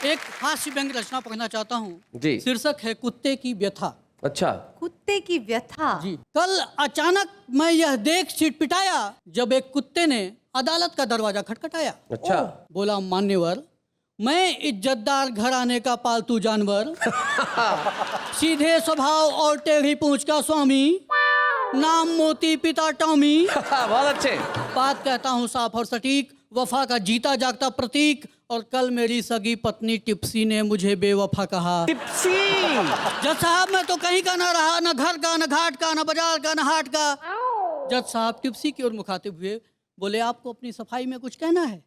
एक हास्य व्यंग रचना पढ़ना चाहता हूँ जी। शीर्षक है कुत्ते की व्यथा। अच्छा। कुत्ते की व्यथा। जी। कल अचानक मैं यह देख छिटपिटाया जब एक कुत्ते ने अदालत का दरवाजा खटखटाया। अच्छा। बोला, मान्यवर, मैं इज्जतदार घराने का पालतू जानवर, सीधे स्वभाव और टेढ़ी पूंछ का स्वामी, नाम मोती पिता टॉमी। बहुत अच्छे। बात कहता हूँ साफ और सटीक, वफा का जीता जागता प्रतीक, और कल मेरी सगी पत्नी टिप्सी ने मुझे बेवफा कहा। टिप्सी? जज साहब, मैं तो कहीं का ना रहा, न घर का, न घाट का, न बाजार का, न हाट का। जज साहब टिप्सी की ओर मुखातिब हुए, बोले आपको अपनी सफाई में कुछ कहना है?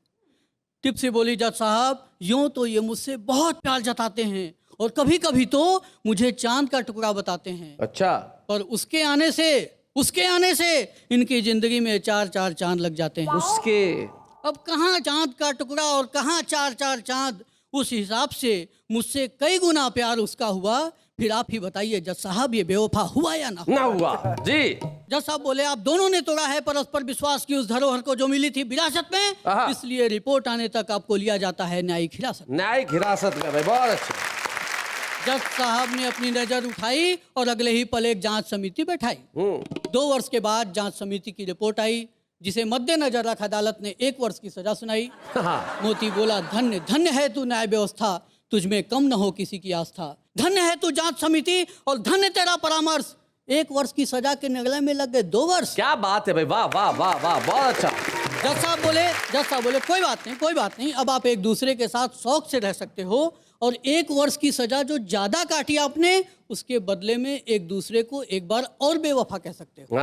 टिप्सी बोली जज साहब यूं तो ये मुझसे बहुत प्यार जताते हैं और कभी कभी तो मुझे चांद का टुकड़ा बताते हैं। अच्छा। पर उसके आने से इनकी जिंदगी में 4-4 चांद लग जाते हैं। उसके अब कहाँ चांद का टुकड़ा और कहाँ 4-4 चांद, उस हिसाब से मुझसे कई गुना प्यार उसका हुआ। फिर आप ही बताइए जज साहब ये बेवफा हुआ या ना हुआ? जी। जज साहब बोले आप दोनों ने तोड़ा है परस्पर विश्वास की उस धरोहर को जो मिली थी विरासत में, इसलिए रिपोर्ट आने तक आपको लिया जाता है न्यायिक हिरासत। न्यायिक हिरासत में भाई, बहुत अच्छा। जज साहब ने अपनी नजर उठाई और अगले ही पल एक जांच समिति बैठाई। 2 वर्ष के बाद जांच समिति की रिपोर्ट आई, जिसे मद्देनजर रख अदालत ने 1 वर्ष की सजा सुनाई। मोती बोला धन्य धन्य है तू न्याय व्यवस्था, तुझमें कम न हो किसी की आस्था। धन्य है तू जांच समिति और धन्य तेरा परामर्श। 1 वर्ष की सजा के नगले में लग गए 2 वर्ष। क्या बात है भाई, वाह वाह वाह वाह, बहुत अच्छा। जज साहब बोले कोई बात नहीं, अब आप एक दूसरे के साथ शौक से रह सकते हो और 1 वर्ष की सजा जो ज्यादा काटी आपने, उसके बदले में एक दूसरे को एक बार और बेवफा कह सकते हो।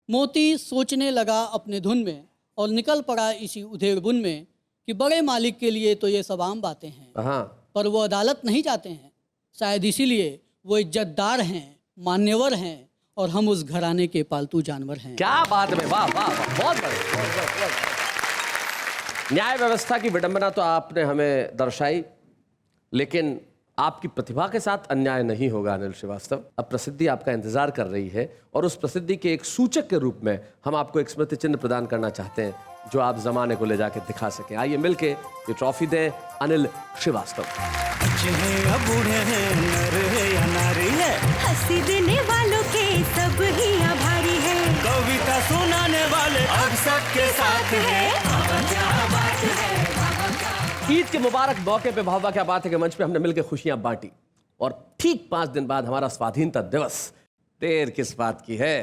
मोती सोचने लगा अपने धुन में और निकल पड़ा इसी उधेड़ बुन में कि बड़े मालिक के लिए तो ये सब आम बातें हैं, पर वो अदालत नहीं जाते हैं। शायद इसीलिए वो इज्जतदार हैं, मान्यवर हैं और हम उस घराने के पालतू जानवर हैं। क्या बात है, वाह वाह, बहुत बढ़िया। न्याय व्यवस्था की विडंबना तो आपने हमें दर्शाई, लेकिन आपकी प्रतिभा के साथ अन्याय नहीं होगा अनिल श्रीवास्तव। अब प्रसिद्धि आपका इंतजार कर रही है और उस प्रसिद्धि के एक सूचक के रूप में हम आपको एक स्मृति चिन्ह प्रदान करना चाहते हैं जो आप जमाने को ले जाके दिखा सकें। आइए मिलके ये ट्रॉफी दें अनिल श्रीवास्तव। अच्छे हैं या बूढ़े हैं, नर है या नारी है, हंसी देने वालों के सब ही आभारी है, कविता सुनाने वाले अब सबके साथ है। ईद के मुबारक मौके पे भावा क्या बात है कि मंच पे हमने मिलकर खुशियां बांटी और ठीक 5 दिन बाद हमारा स्वाधीनता दिवस। देर किस बात की है,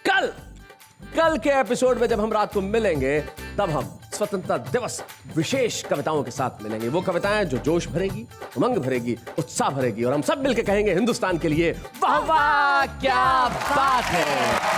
कल के एपिसोड में जब हम रात को मिलेंगे तब हम स्वतंत्रता दिवस विशेष कविताओं के साथ मिलेंगे। वो कविताएं जो जोश भरेगी, उमंग भरेगी, उत्साह भरेगी और हम सब मिलकर कहेंगे हिंदुस्तान के लिए वाह वाह क्या बात है।